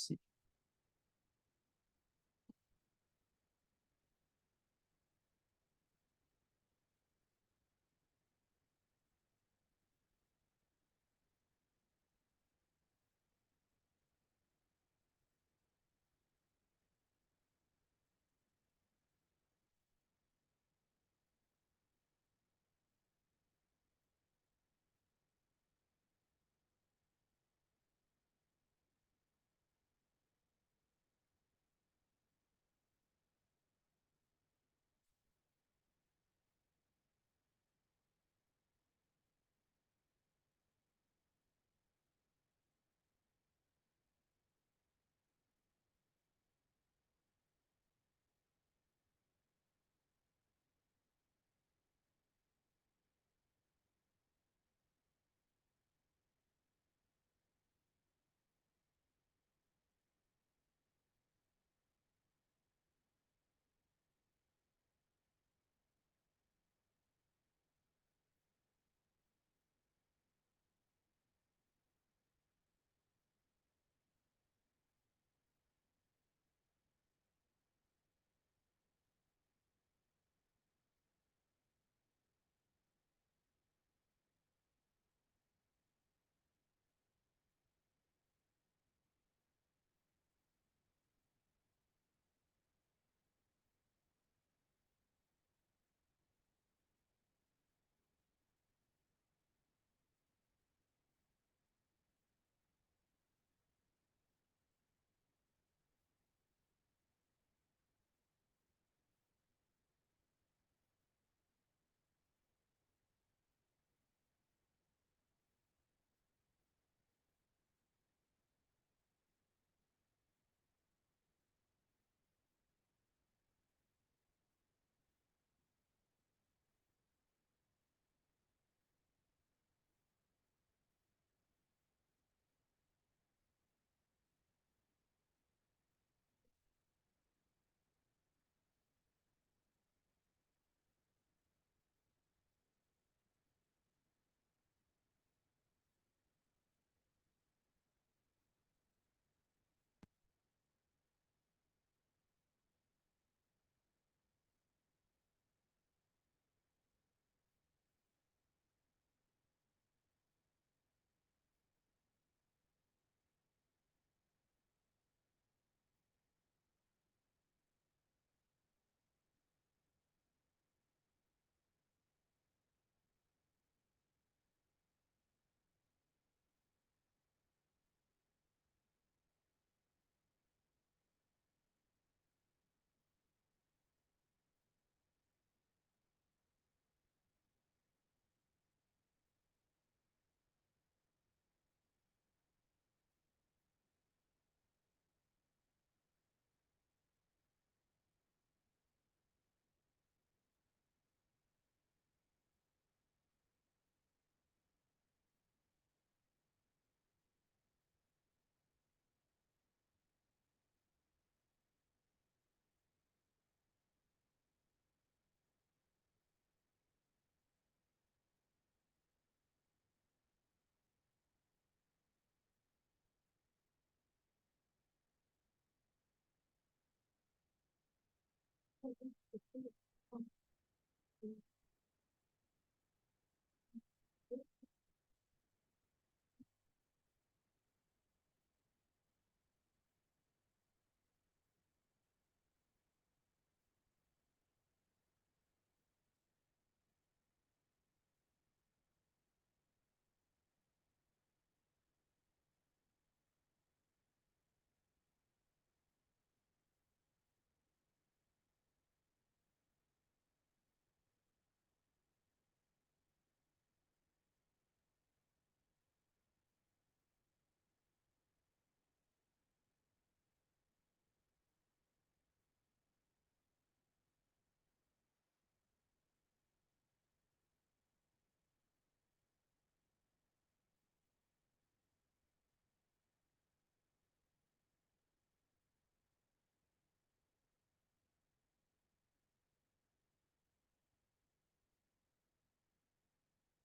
see.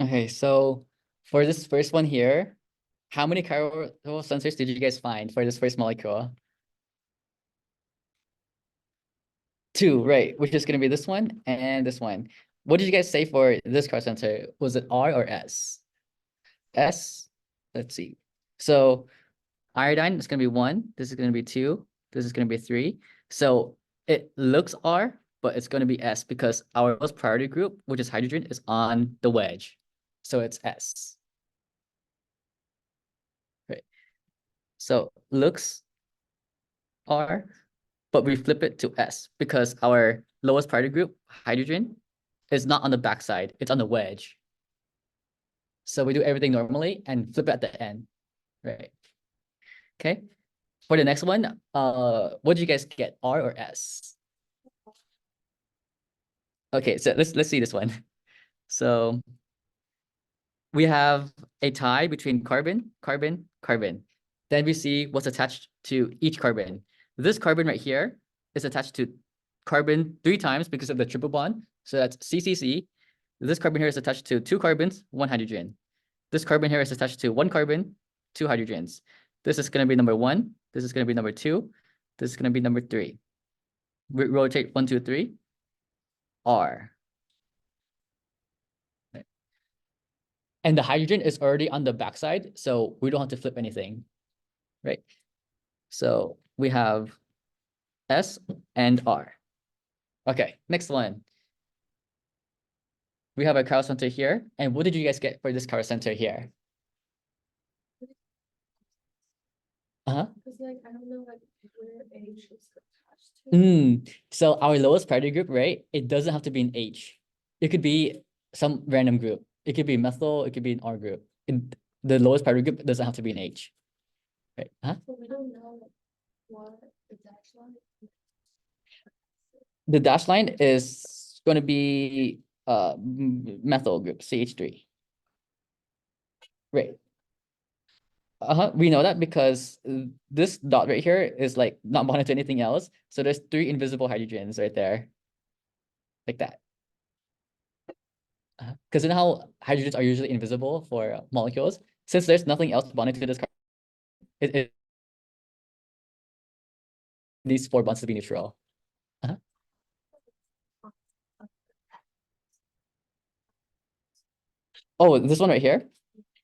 Okay, so for this first one here, How many chiral sensors did you guys find for this first molecule? 2, right, which is going to be this one and this one. What did you guys say for this chiral sensor? Was it R or S? S, let's see. So iodine is going to be 1. This is going to be 2. This is going to be 3. So it looks R, but it's going to be S because our lowest priority group, which is hydrogen, is on the wedge. So it's S. Right. So looks R, but we flip it to S because our lowest priority group, hydrogen, is not on the backside. It's on the wedge. So we do everything normally and flip it at the end. Right. Okay. For the next one, what did you guys get? R or S? Okay, so let's see this one. So we have a tie between carbon, carbon, carbon. Then we see what's attached to each carbon. This carbon right here is attached to carbon 3 times because of the triple bond. So that's CCC. This carbon here is attached to 2 carbons, 1 hydrogen. This carbon here is attached to 1 carbon, 2 hydrogens. This is going to be number 1. This is going to be number 2. This is going to be number 3. We rotate 1, 2, 3. R. And the hydrogen is already on the backside, so we don't have to flip anything, right? So we have S and R. Okay, next one. We have a chiral center here. And what did you guys get for this chiral center here? Because like I don't know like where H is attached to. So our lowest priority group, right? It doesn't have to be an H. It could be some random group. It could be methyl, it could be an R group. The lowest priority group doesn't have to be an H. Right? So we don't know like what the dash line is. The dash line is going to be methyl group, CH3. Right. We know that because this dot right here is like not bonded to anything else. So there's 3 invisible hydrogens right there. Like that. Because you know how hydrogens are usually invisible for molecules? Since there's nothing else bonded to this carbon, these 4 bonds to be neutral. Oh, this one right here?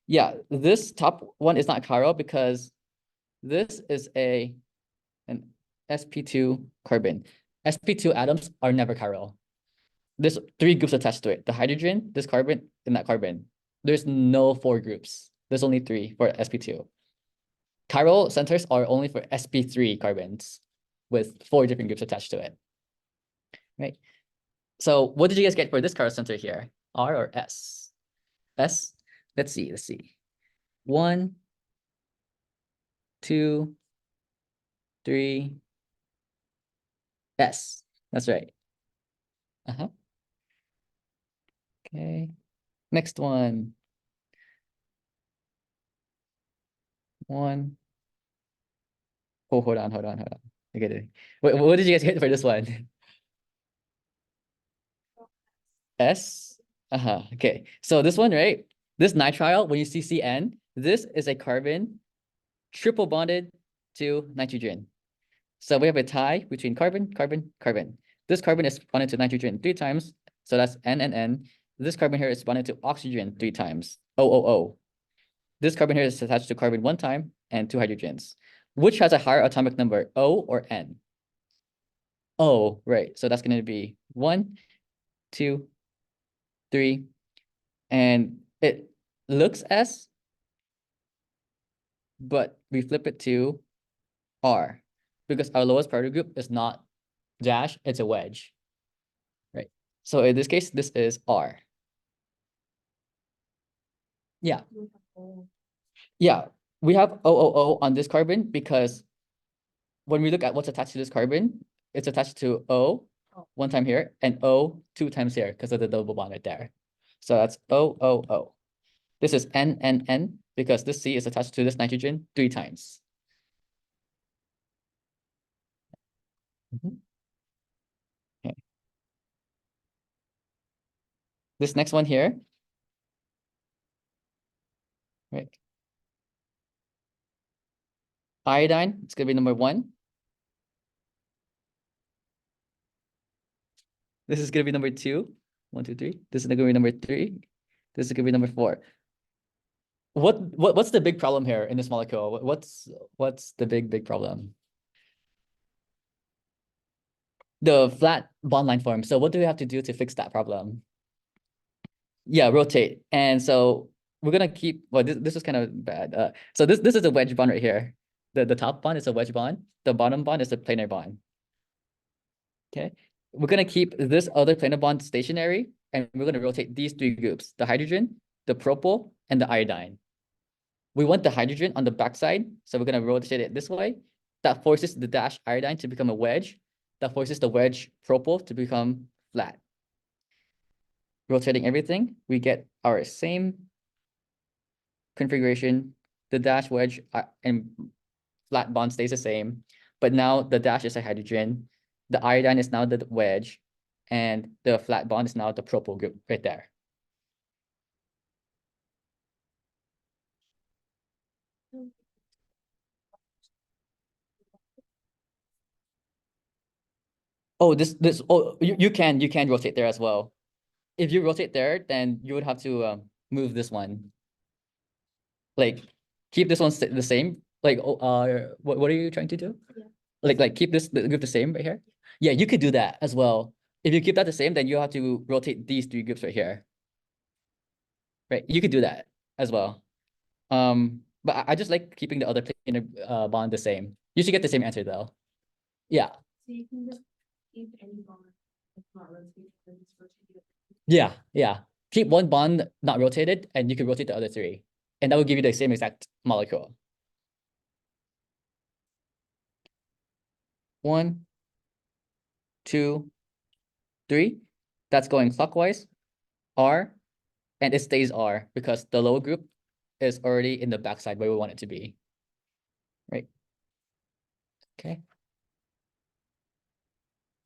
Yeah, this top one is not chiral because this is an sp2 carbon. sp2 atoms are never chiral. There's 3 groups attached to it. The hydrogen, this carbon, and that carbon. There's no 4 groups. There's only 3 for sp2. Chiral centers are only for sp3 carbons with 4 different groups attached to it. Right? So what did you guys get for this chiral center here? R or S? S? Let's see. 1, 2, 3, S. That's right. Okay. Next one. 1. Oh, hold on. Okay. What did you guys get for this one? S? Okay. So this one, right? This nitrile, when you see CN, this is a carbon triple bonded to nitrogen. So we have a tie between carbon, carbon, carbon. This carbon is bonded to nitrogen 3 times. So that's N and N. This carbon here is bonded to oxygen 3 times. O. This carbon here is attached to carbon 1 time and 2 hydrogens. Which has a higher atomic number, O or N? O, right. So that's going to be 1, 2, 3. And it looks S, but we flip it to R because our lowest priority group is not dash, it's a wedge. Right. So in this case, this is R. Yeah. Yeah, we have O on this carbon because when we look at what's attached to this carbon, it's attached to O 1 time here and O 2 times here because of the double bond right there. So that's O. This is N because this C is attached to this nitrogen 3 times. Okay. This next one here, right? Iodine, it's gonna be number 1. This is gonna be number 2. 1, 2, 3. This is gonna be number 3. This is gonna be number 4. What's the big problem here in this molecule? What's the big problem? The flat bond line form. So what do we have to do to fix that problem? Yeah, rotate. And so we're gonna keep, well, this is kind of bad. So this is a wedge bond right here. The top bond is a wedge bond. The bottom bond is a planar bond. Okay. We're gonna keep this other planar bond stationary, and we're gonna rotate these 3 groups: the hydrogen, the propyl, and the iodine. We want the hydrogen on the backside, so we're gonna rotate it this way. That forces the dash iodine to become a wedge. That forces the wedge propyl to become flat. Rotating everything, we get our same configuration. The dash wedge and flat bond stays the same, but now the dash is a hydrogen. The iodine is now the wedge, and the flat bond is now the propyl group right there. Oh, you can rotate there as well. If you rotate there, then you would have to move this one. Like, keep this one the same. Like, what are you trying to do? Yeah. Like keep this group the same right here. Yeah, you could do that as well. If you keep that the same, then you have to rotate these 3 groups right here. Right, you could do that as well. But I just like keeping the other planar bond the same. You should get the same answer though. Yeah, So you can just keep any bond that's not rotated, and just rotate it. yeah. Keep one bond not rotated, and you can rotate the other 3, and that will give you the same exact molecule. 1, 2, 3. That's going clockwise. R, and it stays R because the lower group is already in the backside where we want it to be. Right. Okay.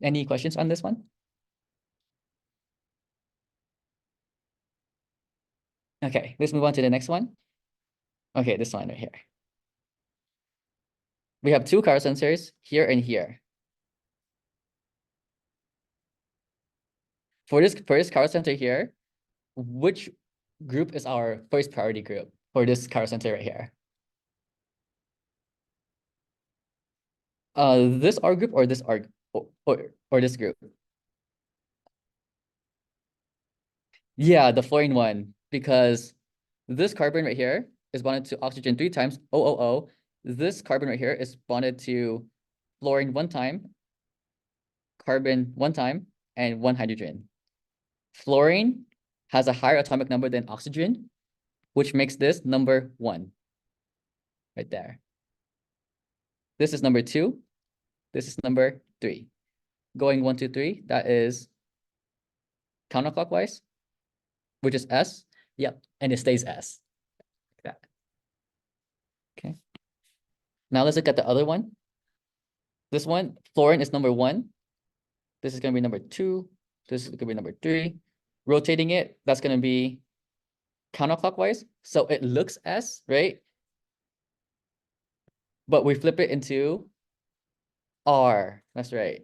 Any questions on this one? Okay, let's move on to the next one. Okay, this one right here. We have 2 chiral sensors here and here. For this chiral center here, which group is our first priority group for this chiral center right here? This R group or this R or this group? Yeah, the fluorine one, because this carbon right here is bonded to oxygen 3 times, OOO. This carbon right here is bonded to fluorine 1 time, carbon 1 time, and 1 hydrogen. Fluorine has a higher atomic number than oxygen, which makes this number 1 right there. This is number 2. This is number 3. Going 1, 2, 3, that is counterclockwise, which is S. Yep, and it stays S. Like that. Okay. Now let's look at the other one. This one, fluorine is number 1. This is going to be number 2. This is going to be number 3. Rotating it, that's going to be counterclockwise. So it looks S, right? But we flip it into R. That's right.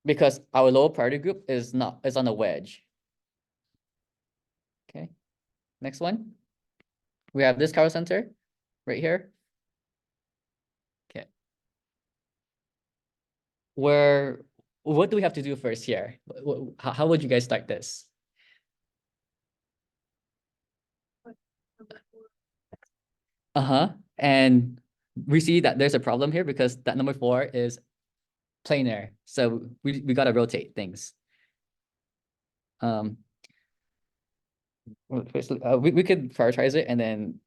Because our lower priority group is on a wedge. Okay. Next one. We have this chiral center right here. Okay. What do we have to do first here? How would you guys start this? And we see that there's a problem here because that number 4 is planar. So we got to rotate things. We could prioritize it and then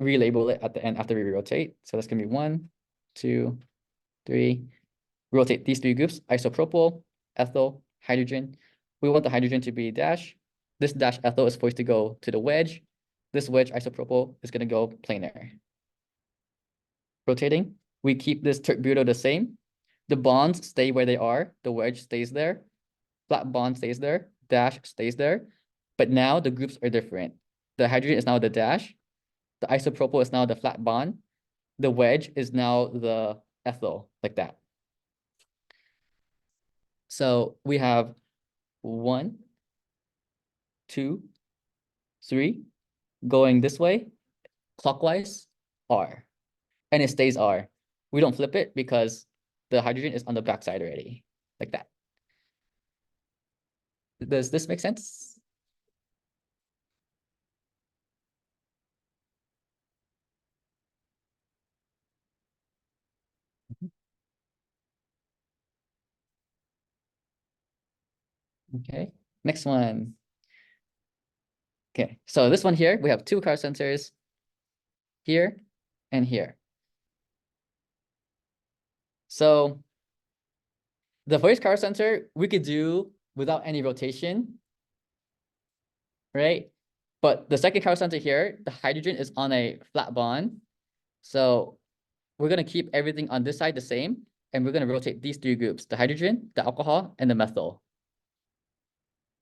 relabel it at the end after we rotate. So that's going to be 1, 2, 3. Rotate these 3 groups: isopropyl, ethyl, hydrogen. We want the hydrogen to be dash. This dash ethyl is supposed to go to the wedge. This wedge isopropyl is going to go planar. Rotating, we keep this tert-butyl the same. The bonds stay where they are. The wedge stays there. Flat bond stays there. Dash stays there. But now the groups are different. The hydrogen is now the dash. The isopropyl is now the flat bond. the wedge is now the ethyl, like that. So we have 1, 2, 3, going this way, clockwise, R. And it stays R. We don't flip it because the hydrogen is on the backside already, like that. Does this make sense? Okay, next one. Okay, so this one here, we have 2 car sensors here and here. So the first car sensor we could do without any rotation, right? But the second car sensor here, the hydrogen is on a flat bond. So we're going to keep everything on this side the same, and we're going to rotate these 3 groups, the hydrogen, the alcohol, and the methyl.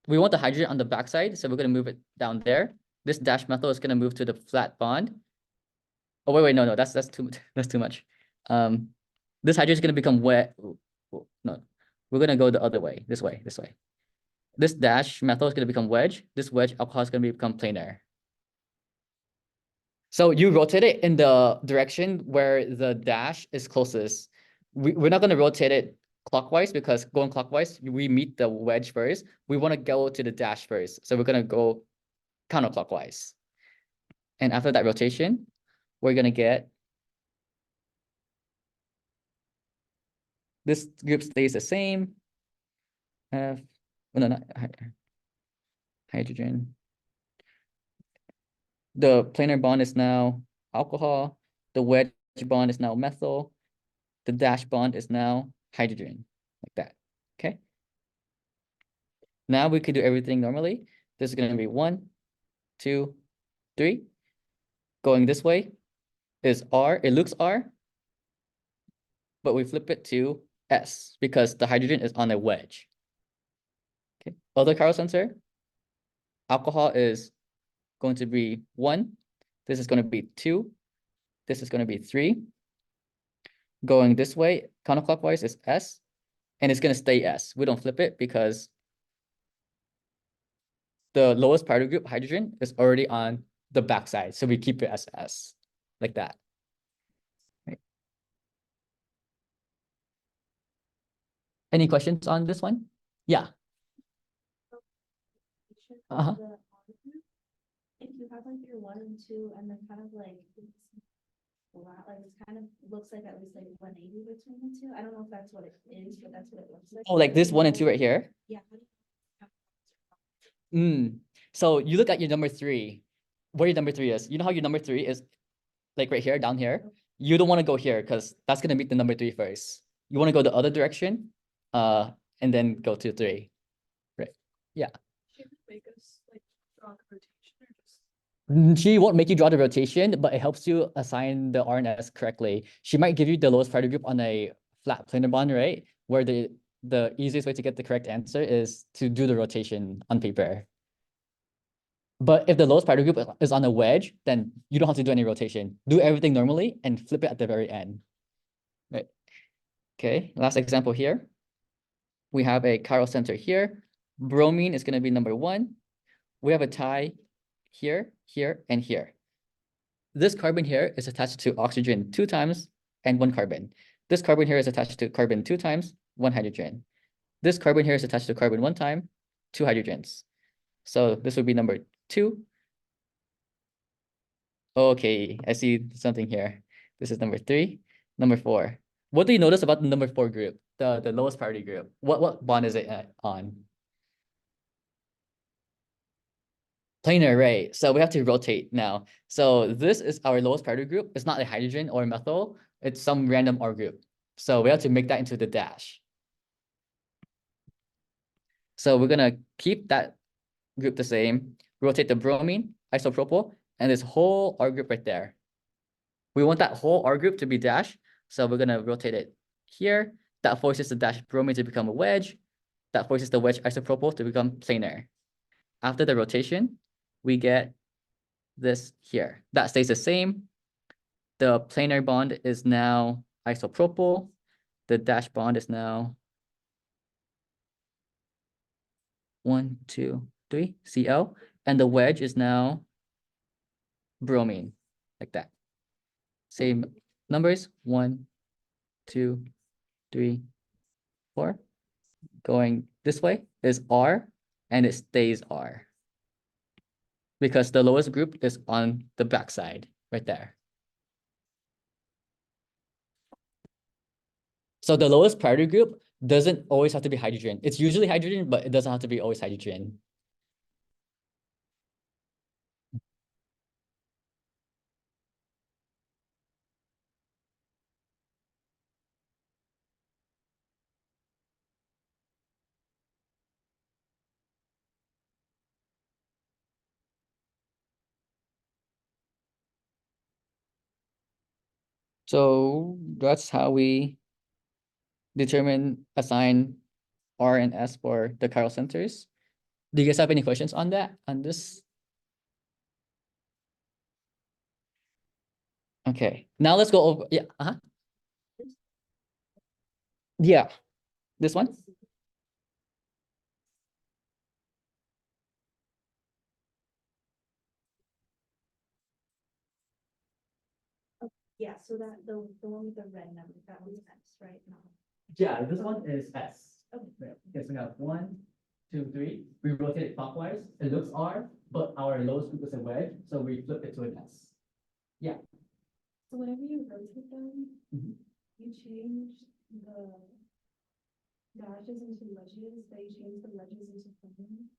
We want the hydrogen on the backside, so we're going to move it down there. This dash methyl is going to move to the flat bond. Oh, wait, no, that's too that's too much. This hydrogen is going to become wet. No, we're going to go the other way, this way. This dash methyl is going to become wedge. This wedge alcohol is going to become planar. So you rotate it in the direction where the dash is closest. We're not going to rotate it clockwise because going clockwise, we meet the wedge first. We want to go to the dash first. So we're going to go counterclockwise. And after that rotation, we're going to get this group stays the same. No, not hydrogen. The planar bond is now alcohol. The wedge bond is now methyl. The dash bond is now hydrogen, like that. Okay. Now we could do everything normally. This is going to be 1, 2, 3. Going this way is R. It looks R, but we flip it to S because the hydrogen is on a wedge. Okay. Other chiral sensor, alcohol is going to be 1. This is going to be 2. This is going to be 3. Going this way, counterclockwise is S, and it's going to stay S. We don't flip it because the lowest priority group, hydrogen, is already on the backside. So we keep it as S, like that. Right. Any questions on this one? Yeah. Uh-huh. If you have like your 1 and 2 and then kind of like it's flat, like it's kind of looks like at least like 180 between the two. I don't know if that's what it is, but that's what it looks like. Oh, like this 1 and 2 right here? Yeah. So you look at your number 3, where your number 3 is. You know how your number 3 is like right here, down here? You don't want to go here because that's going to meet the number 3 first. You want to go the other direction, and then go to 3. Right. Yeah. She would make us like draw the rotation or just. She won't make you draw the rotation, but it helps you assign the R and S correctly. She might give you the lowest priority group on a flat planar bond, right? Where the easiest way to get the correct answer is to do the rotation on paper. But if the lowest priority group is on a wedge, then you don't have to do any rotation. Do everything normally and flip it at the very end. Right. Okay, last example here. We have a chiral center here. Bromine is going to be number 1. We have a tie here, here, and here. This carbon here is attached to oxygen 2 times and 1 carbon. This carbon here is attached to carbon 2 times, 1 hydrogen. This carbon here is attached to carbon 1 time, 2 hydrogens. So this would be number 2. Okay, I see something here. This is number 3. Number 4. What do you notice about the number 4 group, the lowest priority group? What bond is it on? Planar, right? So we have to rotate now. So this is our lowest priority group. It's not a hydrogen or a methyl. It's some random R group. So we have to make that into the dash. So we're gonna keep that group the same. Rotate the bromine, isopropyl, and this whole R group right there. We want that whole R group to be dash. So we're gonna rotate it here. That forces the dash bromine to become a wedge. That forces the wedge isopropyl to become planar. After the rotation, we get this here. That stays the same. The planar bond is now isopropyl. The dash bond is now 1, 2, 3, Cl. And the wedge is now bromine, like that. Same numbers, 1, 2, 3, 4. Going this way is R, and it stays R. Because the lowest group is on the backside, right there. So the lowest priority group doesn't always have to be hydrogen. It's usually hydrogen, but it doesn't have to be always hydrogen. So that's how we assign R and S for the chiral centers. Do you guys have any questions on that, on this? Okay, now let's go over, yeah, yeah, this one? Yeah, so that the one with the red number, that was X, right? No. Yeah, this one is S. Okay. Okay, so we have 1, 2, 3. We rotate it clockwise. It looks R, but our lowest group is a wedge, so we flip it to an S. Yeah. So whenever you rotate them, Mhm. you change the dashes into wedges, they change the wedges into planes.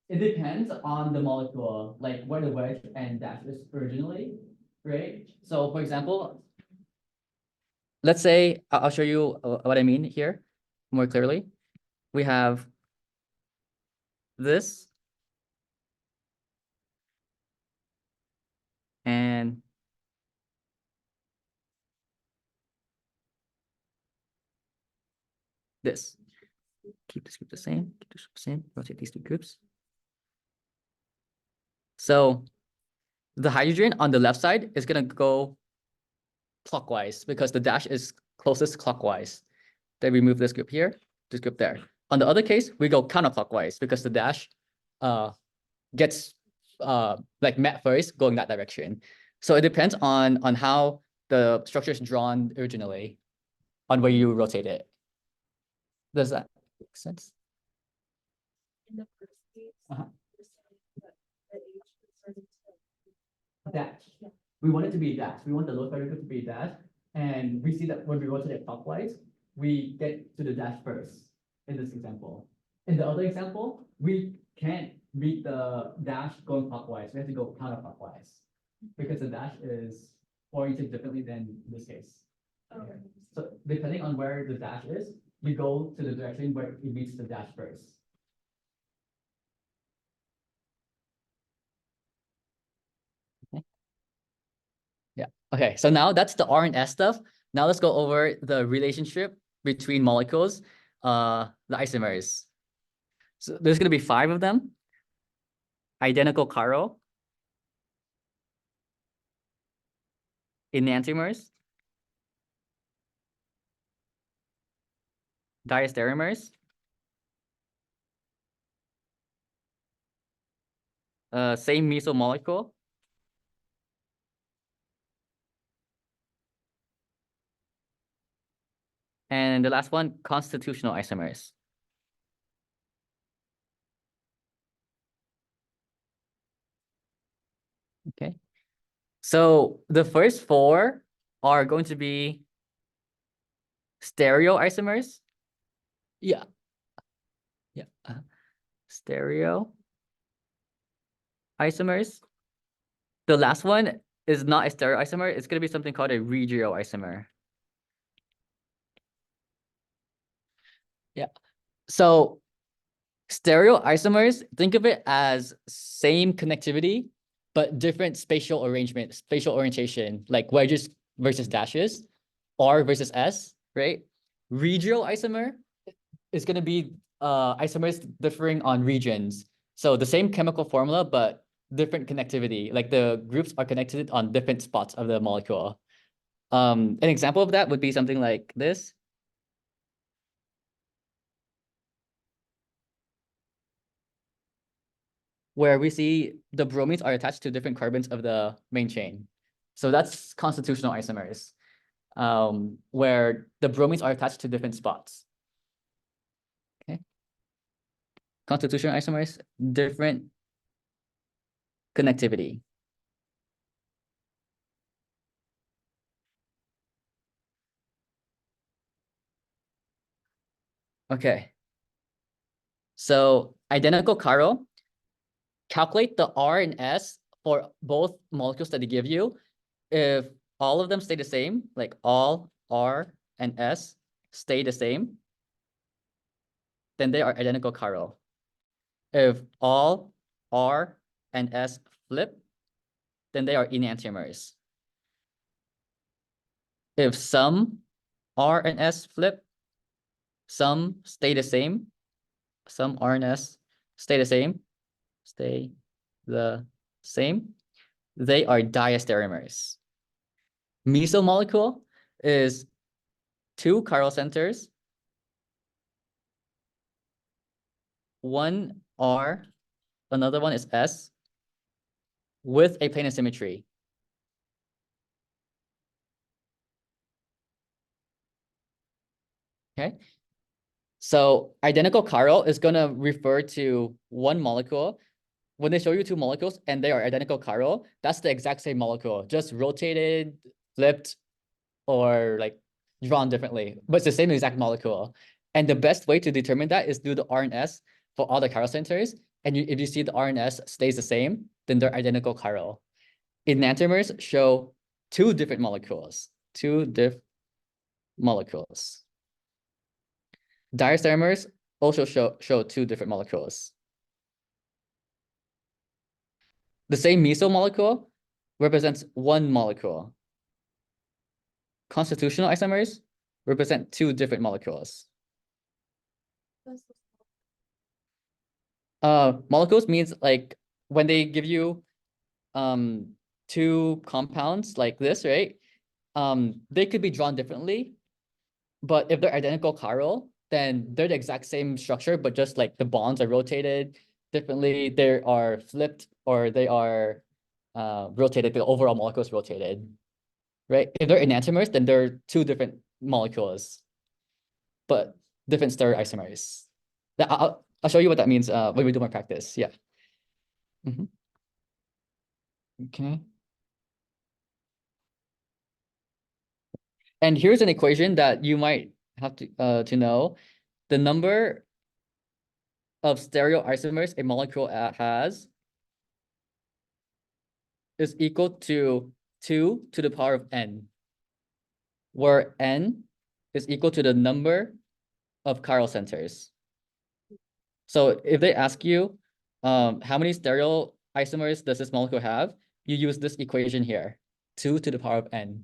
It depends on the molecule, like where the wedge and dash is originally, right? So for example, let's say, I'll show you what I mean here more clearly. We have this and this. Keep this group the same, keep this group the same, rotate these two groups. So the hydrogen on the left side is gonna go clockwise because the dash is closest clockwise. Then we move this group here, this group there. On the other case, we go counterclockwise because the dash gets like met first, going that direction. So it depends on how the structure is drawn originally, on where you rotate it. Does that make sense? In the first case. Uh-huh. you're saying that the H is starting to- Dash. We want it to be a dash. We want the low priority group to be a dash. And we see that when we rotate it clockwise, we get to the dash first in this example. In the other example, we can't read the dash going clockwise. We have to go counterclockwise because the dash is oriented differently than in this case. Oh, So depending on where the dash is, we go to the direction where it meets the dash first. Yeah. Okay. So now that's the R and S stuff. Now let's go over the relationship between molecules, the isomers. So there's gonna be 5 of them. Identical chiral, enantiomers, diastereomers, same meso molecule, and the last one, constitutional isomers. Okay. So the first 4 are going to be stereoisomers. Yeah. Yeah. Stereo isomers. The last one is not a stereoisomer. It's going to be something called a regioisomer. Yeah. So stereoisomers, think of it as same connectivity, but different spatial arrangement, spatial orientation, like wedges versus dashes, R versus S, right? Regioisomer is going to be isomers differing on regions. So the same chemical formula, but different connectivity, like the groups are connected on different spots of the molecule. An example of that would be something like this. Where we see the bromines are attached to different carbons of the main chain. So that's constitutional isomers, where the bromines are attached to different spots. Okay. Constitutional isomers, different connectivity. Okay. So identical chiral, calculate the R and S for both molecules that they give you. If all of them stay the same, like all R and S stay the same, then they are identical chiral. If all R and S flip, then they are enantiomers. If some R and S flip, some stay the same, some R and S stay the same, they are diastereomers. Meso molecule is 2 chiral centers, 1 R, another one is S, with a plane of symmetry. Okay. So identical chiral is going to refer to one molecule. When they show you 2 molecules and they are identical chiral, that's the exact same molecule, just rotated, flipped, or like drawn differently, but it's the same exact molecule. And the best way to determine that is do the R and S for all the chiral centers. And if you see the R and S stays the same, then they're identical chiral. Enantiomers show 2 different molecules, 2 different molecules. Diastereomers also show 2 different molecules. The same meso molecule represents 1 molecule. Constitutional isomers represent 2 different molecules. Molecules means like when they give you 2 compounds like this, right? They could be drawn differently, but if they're identical chiral, then they're the exact same structure, but just like the bonds are rotated differently, they are flipped, or they are rotated, the overall molecule is rotated, right? If they're enantiomers, then they're 2 different molecules, but different stereoisomers. I'll show you what that means when we do more practice. Yeah. Okay. And here's an equation that you might have to know. The number of stereoisomers a molecule has is equal to 2 to the power of n, where n is equal to the number of chiral centers. So if they ask you how many stereoisomers does this molecule have, you use this equation here, 2 to the power of n,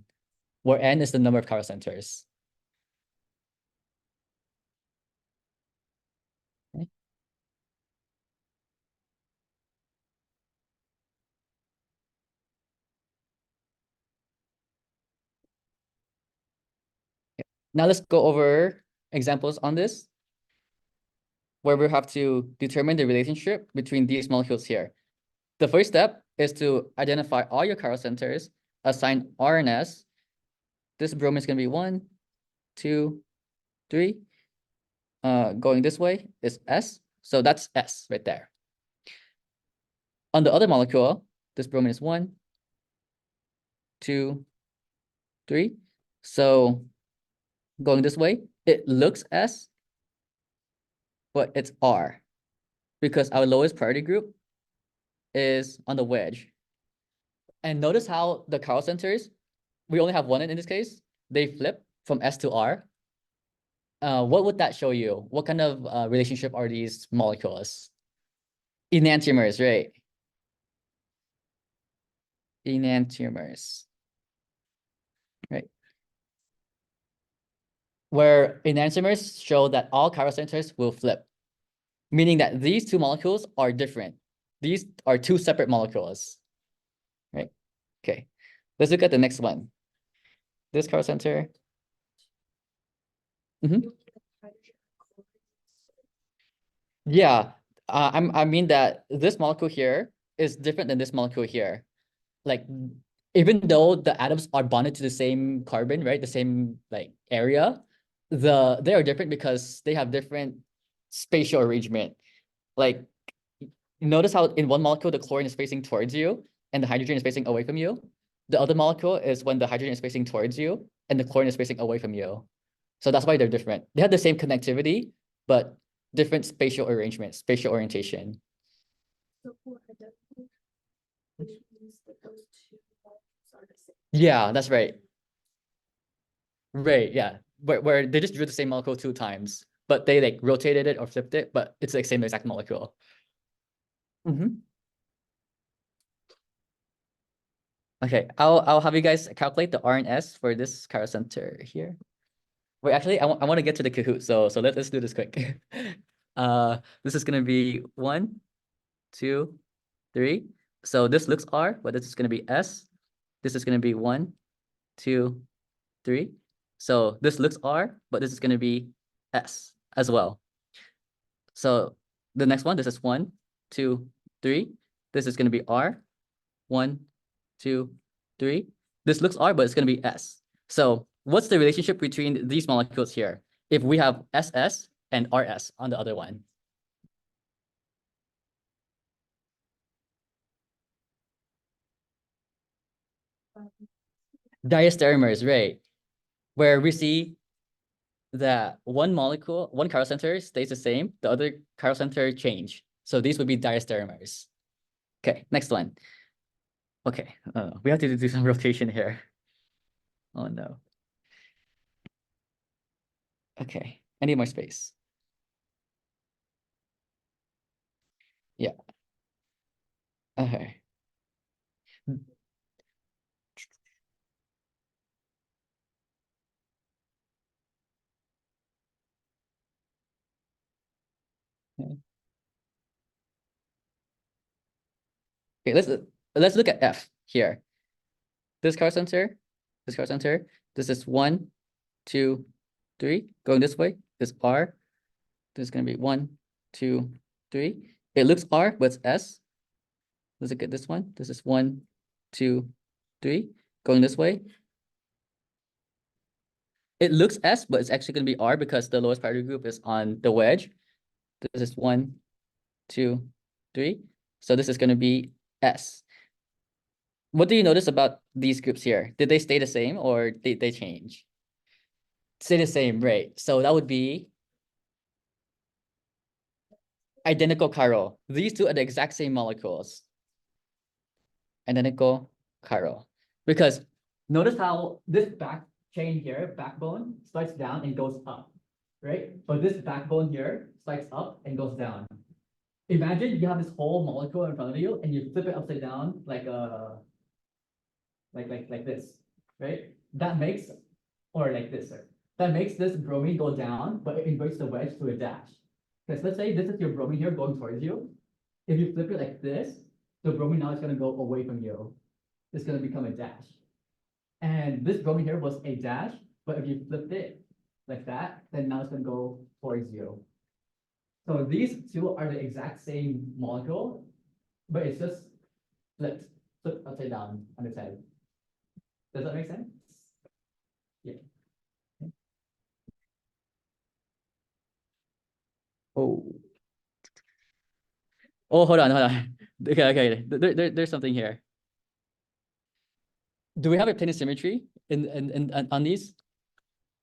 where n is the number of chiral centers. Okay. Now let's go over examples on this, where we have to determine the relationship between these molecules here. The first step is to identify all your chiral centers, assign R and S. This bromine is going to be 1, 2, 3. Going this way is S. So that's S right there. On the other molecule, this bromine is 1, 2, 3. So going this way, it looks S, but it's R, because our lowest priority group is on the wedge. And notice how the chiral centers, we only have 1 in this case, they flip from S to R. What would that show you? What kind of relationship are these molecules? Enantiomers, right? Enantiomers, right? Where enantiomers show that all chiral centers will flip, meaning that these 2 molecules are different. These are two separate molecules, right? Okay, let's look at the next one. This chiral center. Yeah, I mean that this molecule here is different than this molecule here. Like, even though the atoms are bonded to the same carbon, right? The same like area, they are different because they have different spatial arrangement. Like, notice how in one molecule the chlorine is facing towards you and the hydrogen is facing away from you. The other molecule is when the hydrogen is facing towards you and the chlorine is facing away from you. So that's why they're different. They have the same connectivity, but different spatial arrangement, spatial orientation. So for identical, which means that those two molecules are the same. Yeah, that's right. Right, yeah. Where they just drew the same molecule two times, but they like rotated it or flipped it, but it's like same exact molecule. Okay, I'll have you guys calculate the R and S for this chiral center here. Wait, actually, I want to get to the Kahoot, so let's do this quick. This is gonna be 1, 2, 3. So this looks R, but this is gonna be S. This is gonna be 1, 2, 3. So this looks R, but this is gonna be S as well. So the next one, this is 1, 2, 3. This is gonna be R. 1, 2, 3. This looks R, but it's gonna be S. So what's the relationship between these molecules here if we have SS and RS on the other one? Diastereomers, right? Where we see that one molecule, one chiral center stays the same, the other chiral center change. So these would be diastereomers. Okay, next one. Okay, we have to do some rotation here. Oh no. Okay, I need more space. Yeah. Okay. Okay, let's look at F here. This chiral center, this chiral center, this is 1, 2, 3, going this way. This R, this is gonna be 1, 2, 3. It looks R, but it's S. Let's look at this one. This is 1, 2, 3, going this way. It looks S, but it's actually gonna be R because the lowest priority group is on the wedge. This is 1, 2, 3. So this is gonna be S. What do you notice about these groups here? Did they stay the same or did they change? Stay the same, right? So that would be identical chiral. These two are the exact same molecules. Identical chiral. Because notice how this back chain here, backbone, starts down and goes up, right? But this backbone here starts up and goes down. Imagine you have this whole molecule in front of you and you flip it upside down like like this, right? That makes, or like this, sir. That makes this bromine go down, but it inverts the wedge to a dash. Because let's say this is your bromine here going towards you. If you flip it like this, the bromine now is going to go away from you. It's going to become a dash. And this bromine here was a dash, but if you flipped it like that, then now it's going to go towards you. So these two are the exact same molecule, but it's just flipped upside down on its head. Does that make sense? Yeah. Oh. Oh, hold on. Okay. There's something here. Do we have a plane symmetry on these?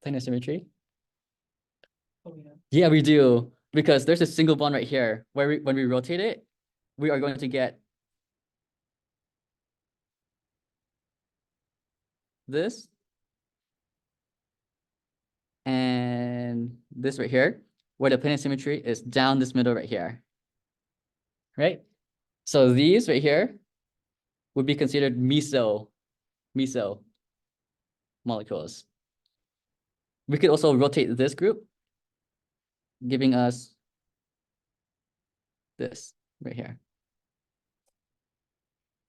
Plane symmetry? Oh, yeah. Yeah, we do. Because there's a single bond right here where when we rotate it, we are going to get this and this right here, where the plane symmetry is down this middle right here. Right? So these right here would be considered meso molecules. We could also rotate this group, giving us this right here.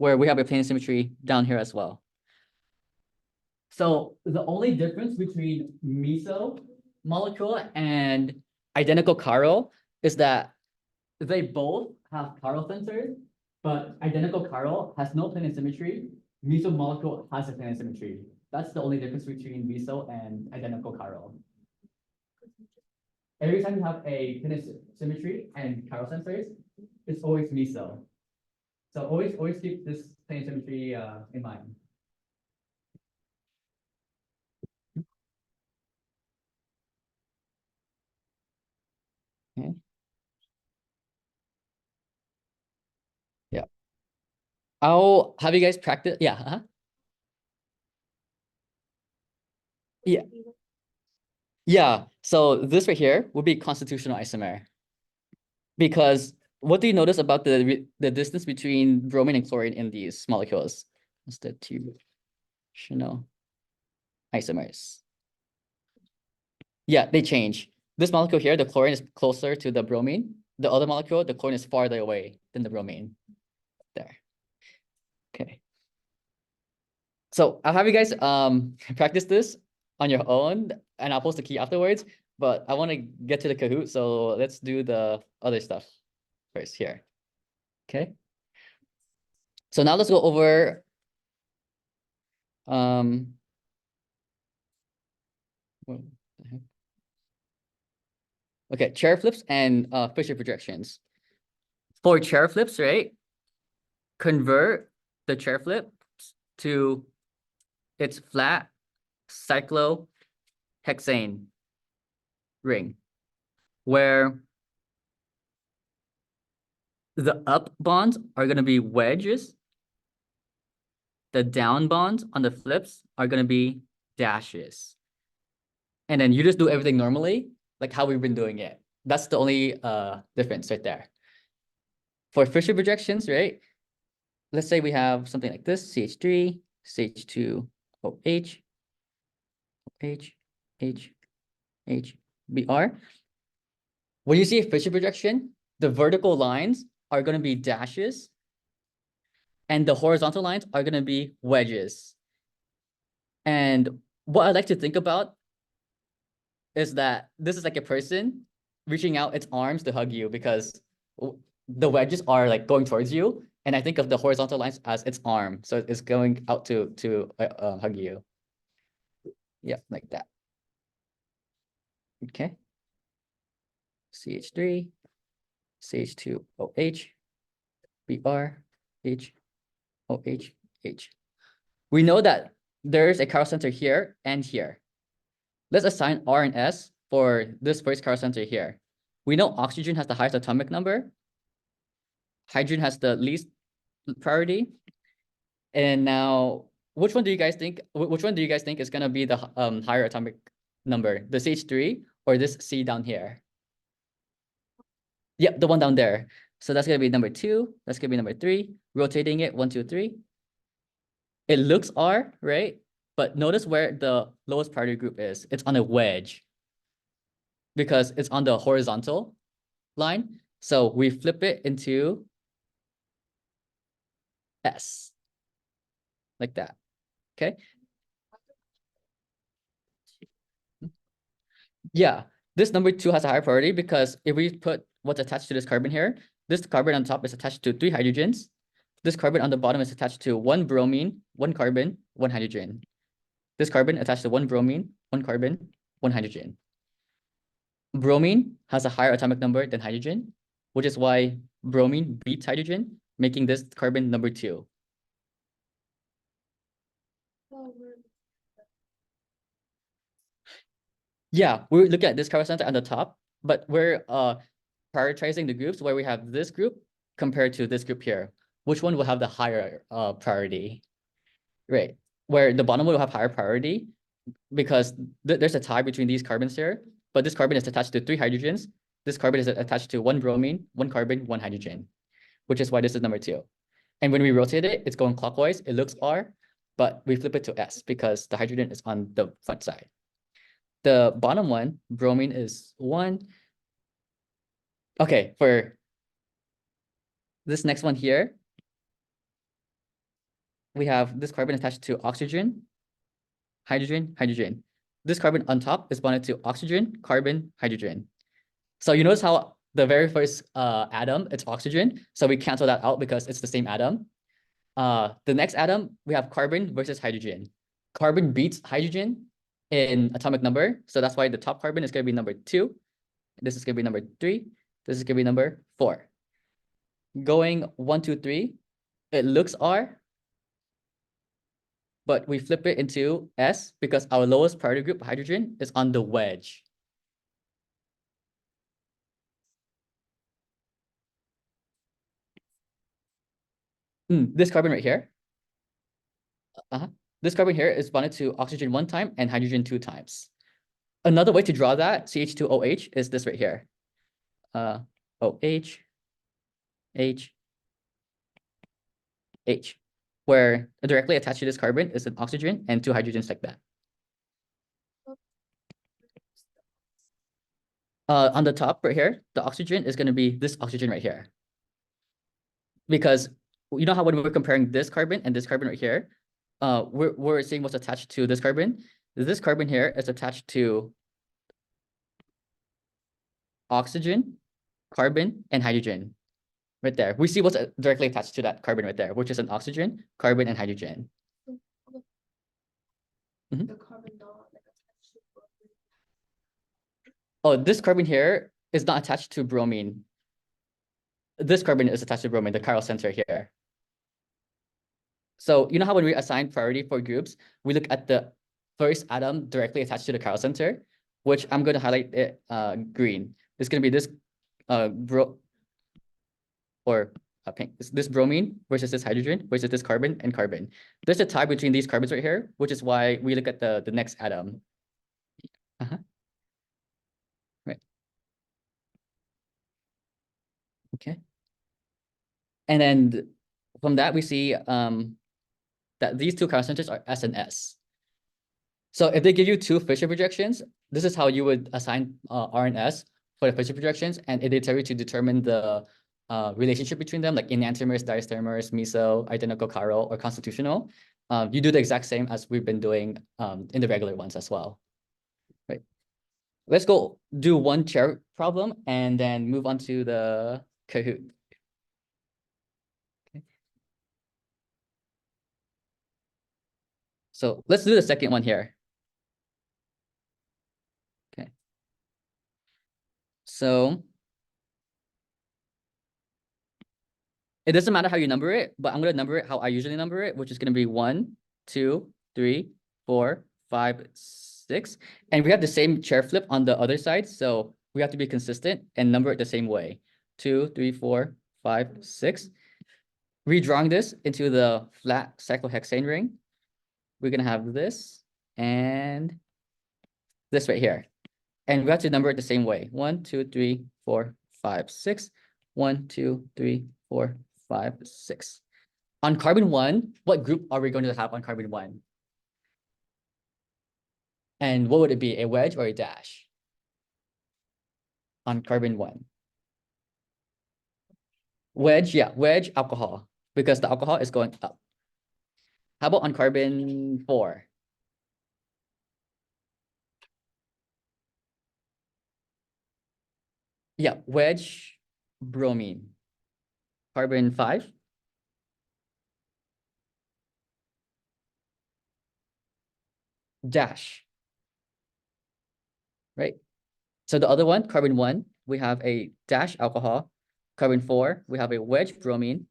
where we have a plane symmetry down here as well. So the only difference between meso molecule and identical chiral is that they both have chiral centers, but identical chiral has no plane symmetry. Meso molecule has a plane symmetry. That's the only difference between meso and identical chiral. Every time you have a plane symmetry and chiral centers, it's always meso. So always keep this plane symmetry in mind. Okay. Yeah. I'll have you guys practice. Yeah. Yeah. Yeah. So this right here would be constitutional isomer. Because what do you notice about the distance between bromine and chlorine in these molecules? Constitutional isomers. Yeah, they change. This molecule here, the chlorine is closer to the bromine. The other molecule, the chlorine is farther away than the bromine. There. Okay. So I'll have you guys practice this on your own, and I'll post the key afterwards. But I want to get to the Kahoot, so let's do the other stuff first here. Okay. So now let's go over what the heck? Okay, chair flips and Fisher projections. For chair flips, right? Convert the chair flip to its flat cyclohexane ring, where the up bonds are going to be wedges. The down bonds on the flips are going to be dashes. And then you just do everything normally, like how we've been doing it. That's the only difference right there. For Fisher projections, right? Let's say we have something like this, CH3, CH2, OH, H, H, H, Br. When you see a Fisher projection, the vertical lines are going to be dashes, and the horizontal lines are going to be wedges. And what I like to think about is that this is like a person reaching out its arms to hug you, because the wedges are like going towards you, and I think of the horizontal lines as its arm, so it's going out to hug you. Yeah, like that. Okay. CH3, CH2, OH, Br, H, OH, H. We know that there's a chiral center here and here. Let's assign R and S for this first chiral center here. We know oxygen has the highest atomic number. Hydrogen has the least priority. And now, which one do you guys think? Which one do you guys think is gonna be the higher atomic number, the CH3 or this C down here? Yep, the one down there. So that's gonna be number 2. That's gonna be number 3. Rotating it 1, 2, 3. It looks R, right? But notice where the lowest priority group is. It's on a wedge, because it's on the horizontal line. So we flip it into S, like that. Okay. Yeah, this number 2 has a higher priority, because if we put what's attached to this carbon here, this carbon on top is attached to 3 hydrogens. This carbon on the bottom is attached to 1 bromine, 1 carbon, 1 hydrogen. This carbon attached to 1 bromine, 1 carbon, 1 hydrogen. Bromine has a higher atomic number than hydrogen, which is why bromine beats hydrogen, making this carbon number 2. Yeah, we're looking at this chiral center on the top, but we're prioritizing the groups where we have this group compared to this group here. Which one will have the higher priority? Right, where the bottom will have higher priority, because there's a tie between these carbons here, but this carbon is attached to 3 hydrogens. This carbon is attached to 1 bromine, 1 carbon, 1 hydrogen, which is why this is number 2. And when we rotate it, it's going clockwise. It looks R, but we flip it to S because the hydrogen is on the front side. The bottom one, bromine, is 1. Okay, for this next one here, we have this carbon attached to oxygen, hydrogen, hydrogen. This carbon on top is bonded to oxygen, carbon, hydrogen. So you notice how the very first atom, it's oxygen. So we cancel that out because it's the same atom. The next atom, we have carbon versus hydrogen. Carbon beats hydrogen in atomic number. So that's why the top carbon is going to be number 2. This is going to be number 3. This is going to be number 4. Going 1, 2, 3, it looks R, but we flip it into S because our lowest priority group, hydrogen, is on the wedge. This carbon right here. This carbon here is bonded to oxygen 1 time and hydrogen 2 times. Another way to draw that CH2OH is this right here. OH, H, H, where directly attached to this carbon is an oxygen and 2 hydrogens like that. On the top right here, the oxygen is going to be this oxygen right here. Because you know how when we're comparing this carbon and this carbon right here, we're seeing what's attached to this carbon. This carbon here is attached to oxygen, carbon, and hydrogen. Right there. We see what's directly attached to that carbon right there, which is an oxygen, carbon, and hydrogen. The carbon not like attached to bromine. Oh, this carbon here is not attached to bromine. This carbon is attached to bromine, the chiral center here. So you know how when we assign priority for groups, we look at the first atom directly attached to the chiral center, which I'm going to highlight it green. It's going to be this pink. This bromine versus this hydrogen versus this carbon and carbon. There's a tie between these carbons right here, which is why we look at the next atom. Right. Okay. And then from that, we see that these two chiral centers are S and S. So if they give you 2 Fischer projections, this is how you would assign R and S for the Fischer projections, and it tell you to determine the relationship between them, like enantiomers, diastereomers, meso, identical chiral, or constitutional. You do the exact same as we've been doing in the regular ones as well. Right. Let's go do one chair problem and then move on to the Kahoot. Okay. So let's do the second one here. Okay. So it doesn't matter how you number it, but I'm going to number it how I usually number it, which is going to be 1, 2, 3, 4, 5, 6. And we have the same chair flip on the other side. So we have to be consistent and number it the same way. 2, 3, 4, 5, 6. Redrawing this into the flat cyclohexane ring, we're going to have this and this right here. And we have to number it the same way. 1, 2, 3, 4, 5, 6. 1, 2, 3, 4, 5, 6. On carbon 1, what group are we going to have on carbon 1? And what would it be, a wedge or a dash? On carbon 1. Wedge, yeah, wedge alcohol, because the alcohol is going up. How about on carbon 4? Yeah, wedge bromine. Carbon 5? Dash. Right? So the other one, carbon 1, we have a dash alcohol. Carbon 4, we have a wedge bromine.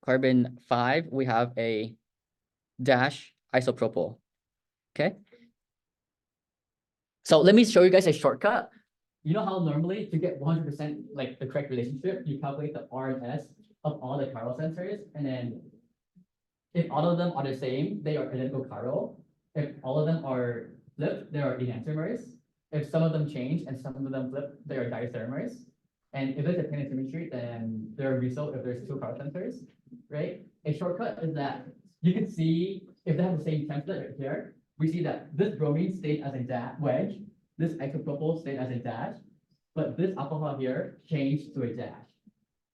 Carbon 5, we have a dash isopropyl. Okay? So let me show you guys a shortcut. You know how normally to get 100% like the correct relationship, you calculate the R and S of all the chiral centers, and then if all of them are the same, they are identical chiral. If all of them are flipped, they are enantiomers. If some of them change and some of them flip, they are diastereomers. And if there's a plane symmetry, then they're a result if there's 2 chiral centers, right? A shortcut is that you can see if they have the same template right here, we see that this bromine stayed as a wedge, this isopropyl stayed as a dash, but this alcohol here changed to a dash.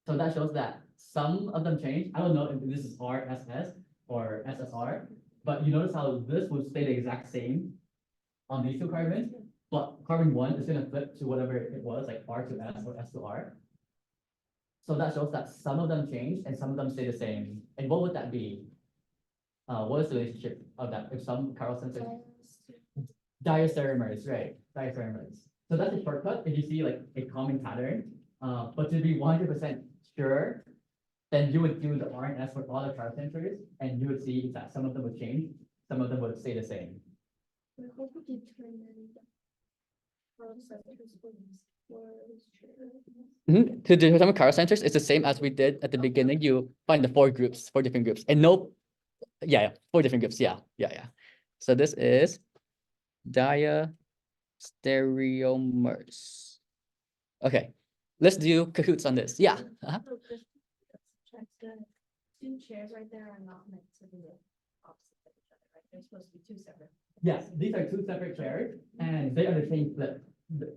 So that shows that some of them changed. I don't know if this is RSS, or SSR. But you notice how this would stay the exact same on these two carbons, but carbon 1 is going to flip to whatever it was, like R to S or S to R. So that shows that some of them change and some of them stay the same. And what would that be? What is the relationship of that? If some chiral sensors, diastereomers, right? Diastereomers. So that's a shortcut if you see like a common pattern. But to be 100% sure, then you would do the R and S for all the chiral sensors, and you would see that some of them would change, some of them would stay the same. How would you determine chiral centers was true? To determine chiral centers, it's the same as we did at the beginning. You find the four different groups, and no, yeah, 4 different groups. Yeah. So this is diastereomers. Okay, let's do cahoots on this. Yeah. So just check the two chairs right there are not meant to be opposite of each other, right? They're supposed to be two separate. Yes, these are 2 separate chairs, and they are the same flip.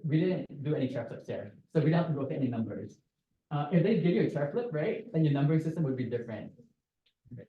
We didn't do any chair flips there, so we don't have to go to any numbers. If they give you a chair flip, right, then your numbering system would be different. Okay.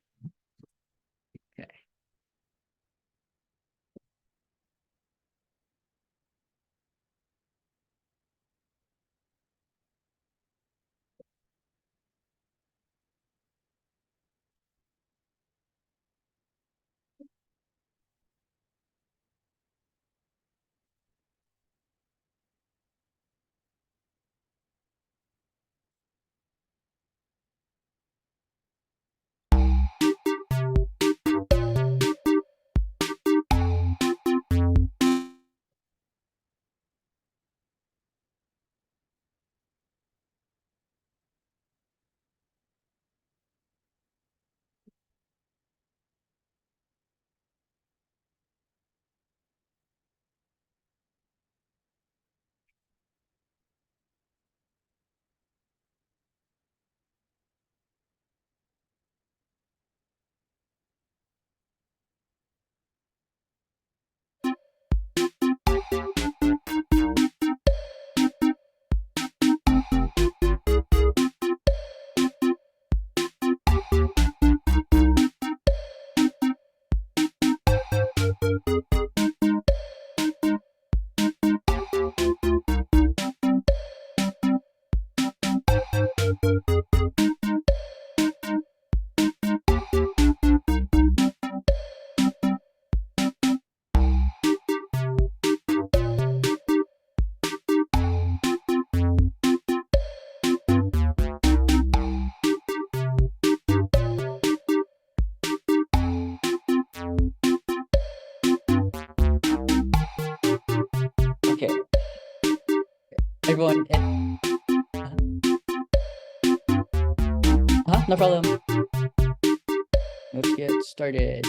Okay. Everyone. No problem. Let's get started.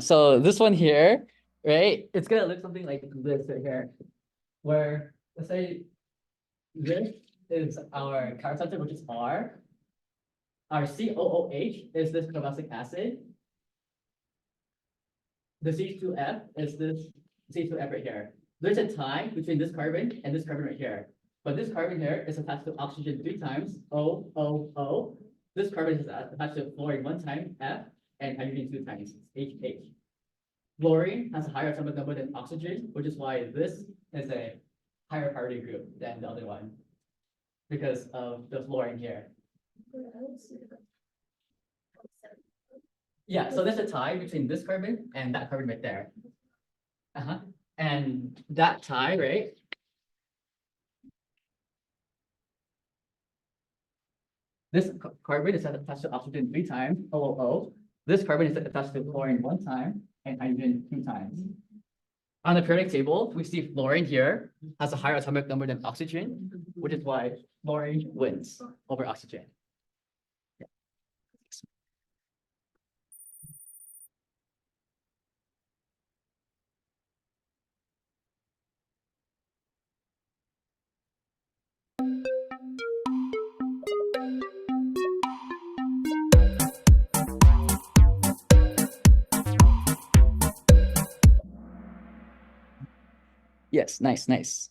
So this one here, right? It's gonna look something like this right here, where let's say this is our chiral center, which is R. Our COOH is this carboxylic acid. The C2F is this C2F right here. There's a tie between this carbon and this carbon right here. But this carbon here is attached to oxygen 3 times, O, O, O. This carbon is attached to fluorine 1 time, F, and hydrogen 2 times, H, H. Fluorine has a higher atomic number than oxygen, which is why this is a higher priority group than the other one, because of the fluorine here. Yeah, so there's a tie between this carbon and that carbon right there. And that tie, right? This carbon is attached to oxygen 3 times, OOO. This carbon is attached to fluorine 1 time and hydrogen 2 times. On the periodic table, we see fluorine here has a higher atomic number than oxygen, which is why fluorine wins over oxygen. Yeah. Yes, nice, nice.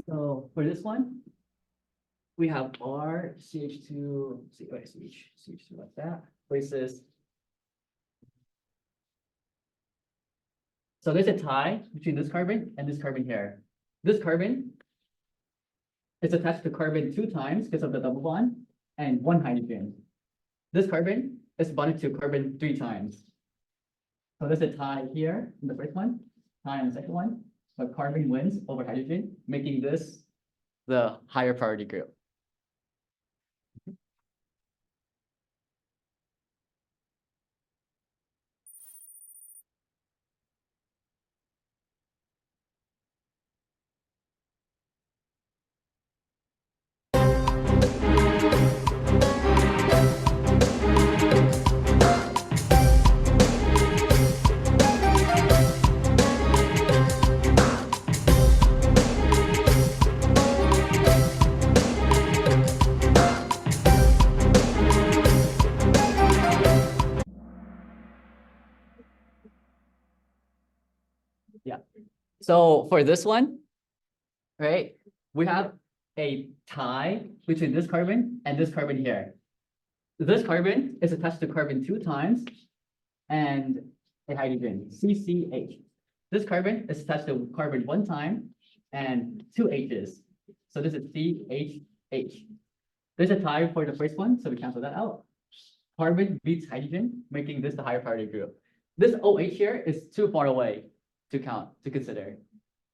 So for this one, we have R CH2, CH2 like that, places. So there's a tie between this carbon and this carbon here. This carbon is attached to carbon 2 times because of the double bond and 1 hydrogen. This carbon is bonded to carbon 3 times. So there's a tie here in the first one, tie in the second one, but carbon wins over hydrogen, making this the higher priority group. Yeah. So for this one, right, we have a tie between this carbon and this carbon here. This carbon is attached to carbon 2 times and a hydrogen, CCH. This carbon is attached to carbon 1 time and 2 H's. So this is CHH. There's a tie for the first one, so we cancel that out. Carbon beats hydrogen, making this the higher priority group. This OH here is too far away to count, to consider.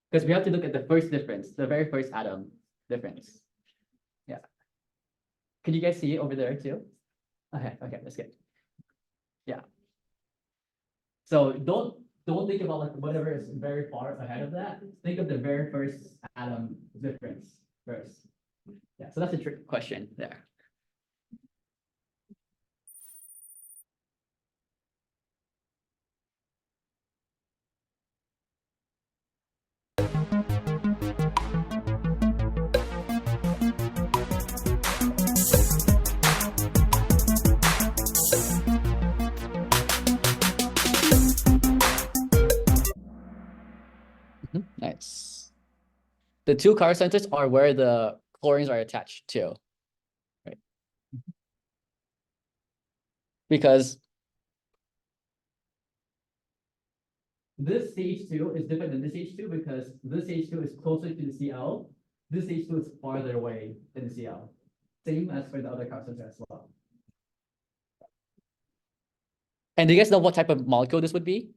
Because we have to look at the first difference, the very first atom difference. Yeah. Can you guys see it over there too? Okay, that's good. Yeah. So don't think about like whatever is very far ahead of that. Think of the very first atom difference first. Yeah, so that's a trick question there. Nice. The 2 car centers are where the chlorines are attached to, right? Because this CH2 is different than this H2 because this H2 is closer to the Cl. This H2 is farther away than the Cl. Same as for the other car center as well. And do you guys know what type of molecule this would be?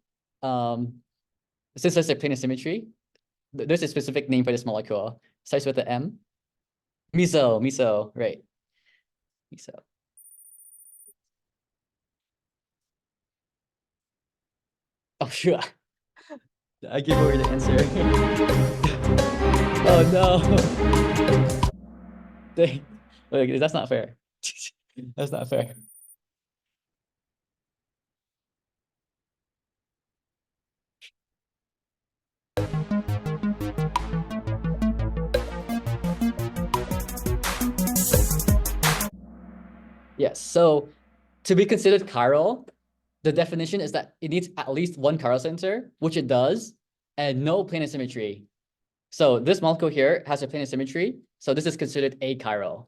Since there's a plane of symmetry, there's a specific name for this molecule. Starts with the M. Meso, right. Meso. Oh, sure. I give away the answer. Oh, no. Dang. Wait, that's not fair. That's not fair. Yes, so to be considered chiral, the definition is that it needs at least 1 chiral center, which it does, and no plane of symmetry. So this molecule here has a plane of symmetry, so this is considered achiral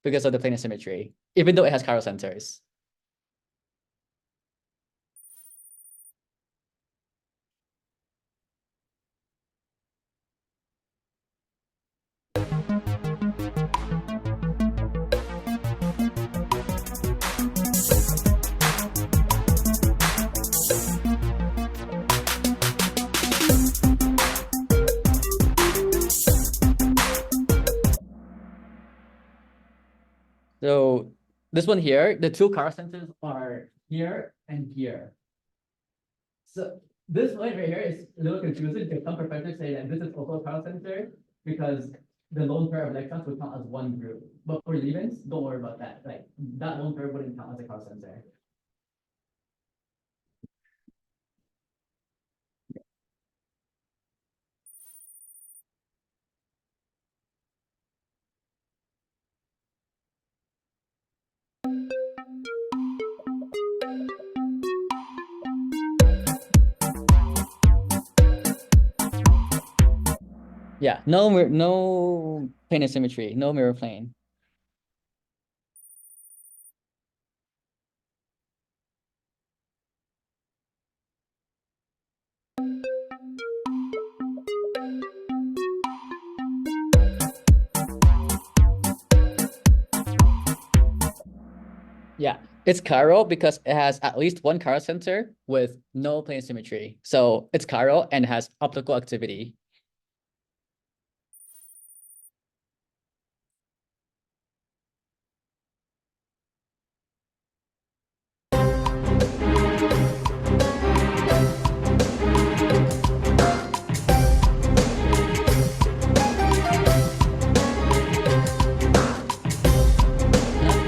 because of the plane of symmetry, even though it has chiral centers. So this one here, the two chiral centers are here and here. So this one right here is a little confusing because some professors say that this is also a chiral center because the lone pair of electrons would count as one group. But for Levens, don't worry about that. Like that lone pair wouldn't count as a chiral center. Yeah, no plane asymmetry, no mirror plane. Yeah, it's chiral because it has at least one chiral center with no plane symmetry. So it's chiral and has optical activity.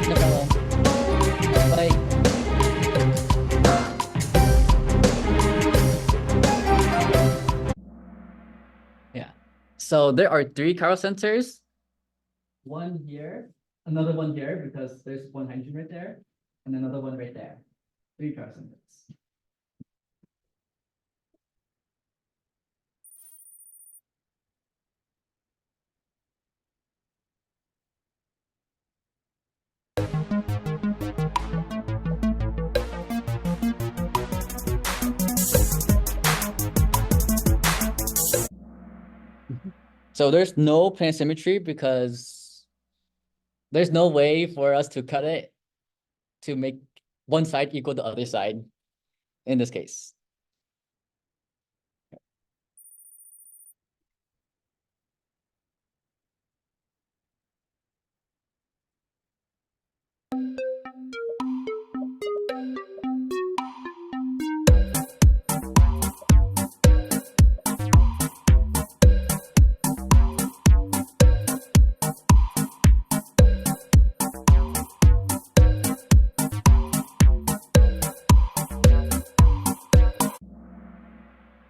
No problem. Bye. Yeah. So there are three chiral centers. One here, another one here because there's one hydrogen right there, and another one right there. Three chiral centers. So there's no plane symmetry because there's no way for us to cut it to make one side equal the other side in this case.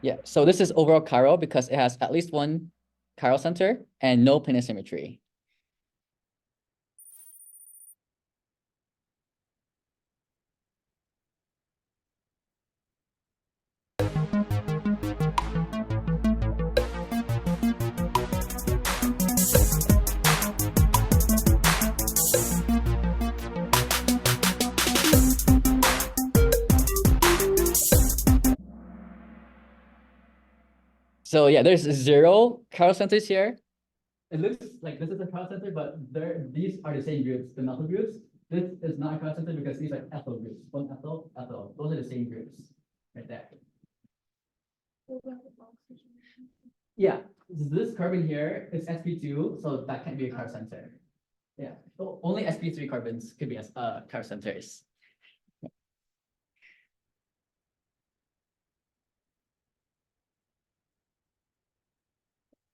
Yeah, so this is overall chiral because it has at least one chiral center and no plane symmetry. So yeah, there's 0 chiral centers here. It looks like this is a chiral center, but these are the same groups, the methyl groups. This is not a chiral center because these are ethyl groups. One ethyl, ethyl. Those are the same groups right there. Yeah, this carbon here is sp2, so that can't be a chiral center. Yeah, so only sp3 carbons could be as chiral centers.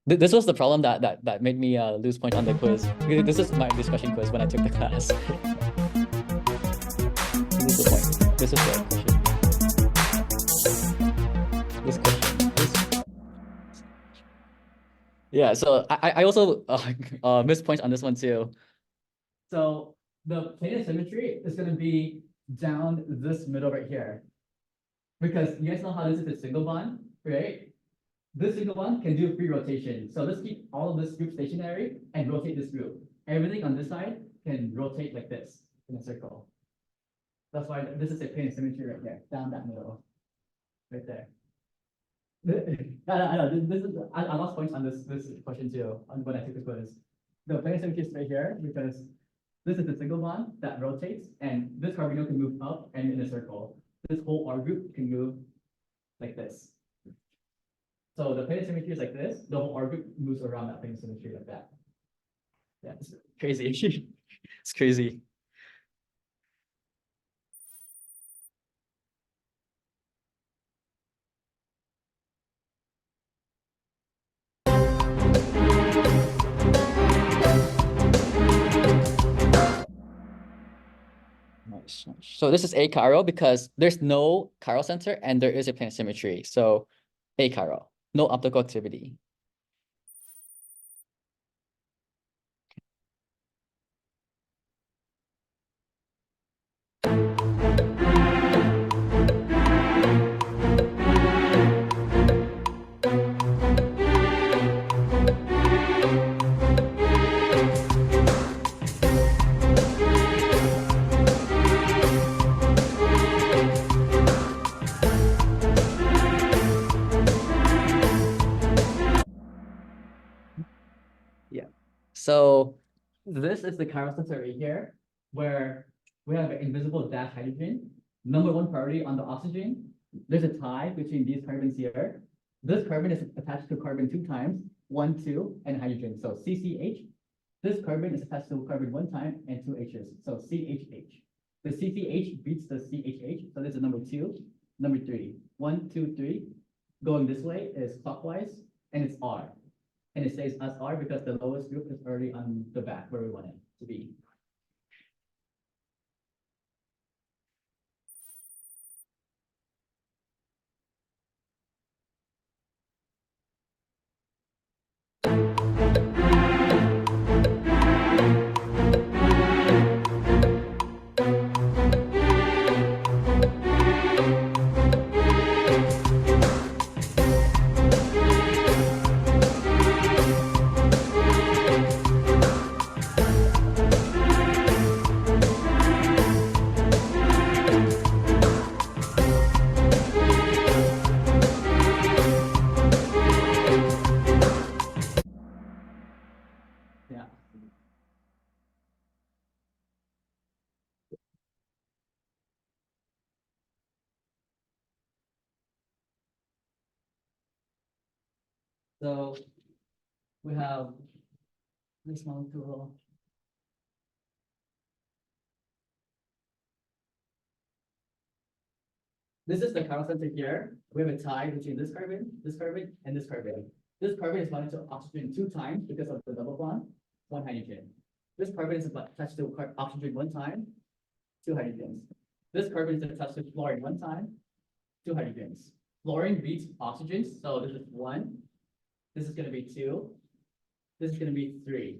This was the problem that made me lose points on the quiz. This is my discussion quiz when I took the class. This is the point. This is the question. This question. Yeah, so I also missed points on this one too. So the plane symmetry is going to be down this middle right here. Because you guys know how this is a single bond, right? This single bond can do free rotation. So let's keep all of this group stationary and rotate this group. Everything on this side can rotate like this in a circle. That's why this is a plane symmetry right here, down that middle, right there. I know, this is, I lost points on this question too, when I took the quiz. The plane symmetry is right here because this is a single bond that rotates, and this carbonyl can move up and in a circle. This whole R group can move like this. So the plane symmetry is like this. The whole R group moves around that plane symmetry like that. Yeah, it's crazy. It's crazy. Nice. So this is a chiral because there's no chiral center and there is a plane symmetry. So a chiral, no optical activity. So this is the chiral center right here, where we have an invisible dash hydrogen. Number one priority on the oxygen. There's a tie between these carbons here. This carbon is attached to carbon 2 times, 1, 2, and hydrogen. So CCH. This carbon is attached to carbon 1 time and 2 H's. So CHH. The CCH beats the CHH. So this is number 2, number 3. 1, 2, 3. Going this way is clockwise, and it's R. And it says as R because the lowest group is already on the back where we want it to be. Yeah. So we have this molecule. This is the chiral center here. We have a tie between this carbon, and this carbon. This carbon is bonded to oxygen 2 times because of the double bond, 1 hydrogen. This carbon is attached to oxygen 1 time, 2 hydrogens. This carbon is attached to fluorine 1 time, 2 hydrogens. Fluorine beats oxygen, so this is 1. This is going to be 2. This is going to be 3.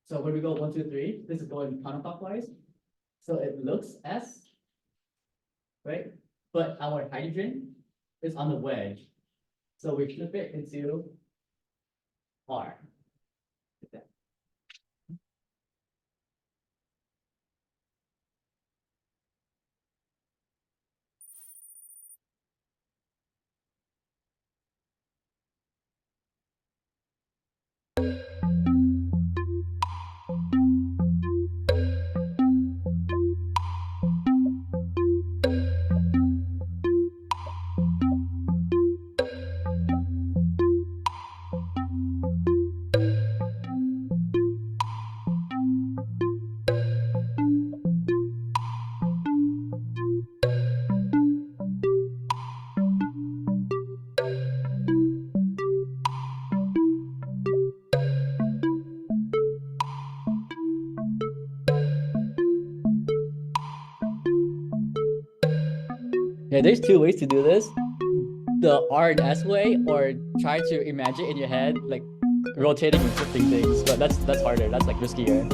So when we go 1, 2, 3, this is going counterclockwise. So it looks S, right? But our hydrogen is on the wedge. So we flip it into R. Yeah, there's 2 ways to do this. The R and S way, or try to imagine in your head like rotating and flipping things, but that's harder. That's like riskier.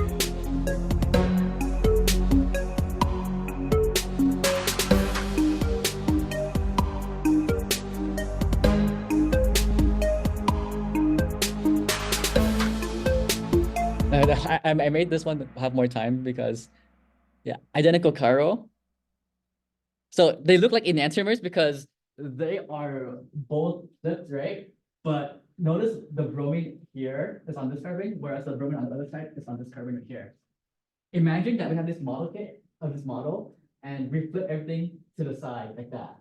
I made this one have more time because, yeah, identical chiral. So they look like enantiomers because they are both flipped, right? But notice the bromine here is on this carbon, whereas the bromine on the other side is on this carbon right here. Imagine that we have this model kit of this model, and we flip everything to the side like that.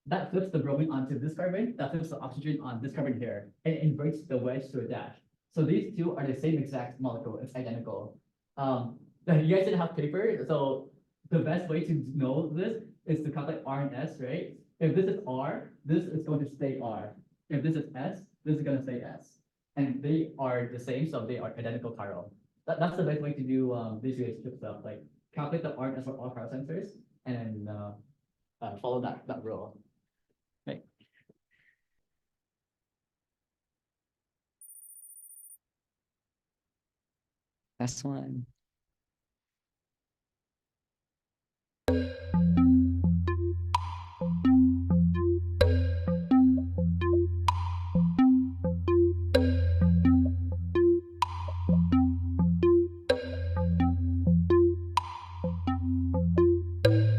That flips the bromine onto this carbon, that flips the oxygen on this carbon here, and it inverts the wedge to a dash. So these two are the same exact molecule. It's identical. You guys didn't have paper, so the best way to know this is to calculate R and S, right? If this is R, this is going to stay R. If this is S, this is going to stay S. And they are the same, so they are identical chiral. That's the best way to do these relationship stuff. Like calculate the R and S for all chiral centers, and follow that rule. Right. Last one.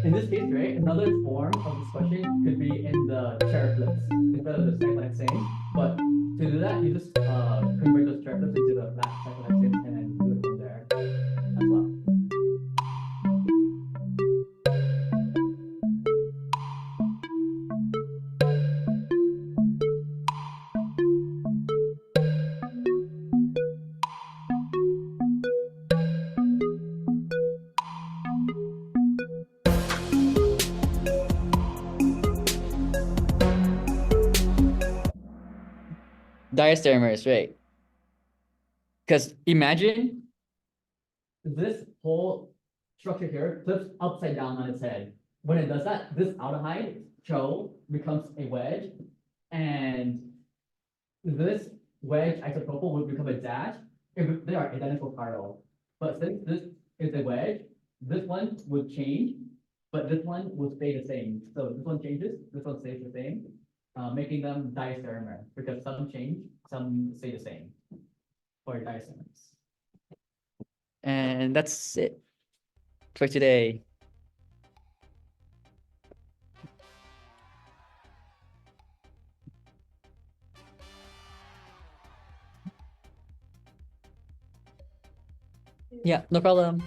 In this case, right, another form of this question could be in the Chirality instead of the cyclohexanes. But to do that, you just convert those Chirality into the flat cyclohexanes and then do it from there as well. Diastereomers, right? Because imagine this whole structure here flips upside down on its head. When it does that, this aldehyde, CHO, becomes a wedge, and this wedge isopropyl would become a dash if they are identical chiral. But since this is a wedge, this one would change, but this one will stay the same. So this one changes, this one stays the same, making them diastereomer because some change, some stay the same for diastereomers. And that's it for today. Yeah, no problem.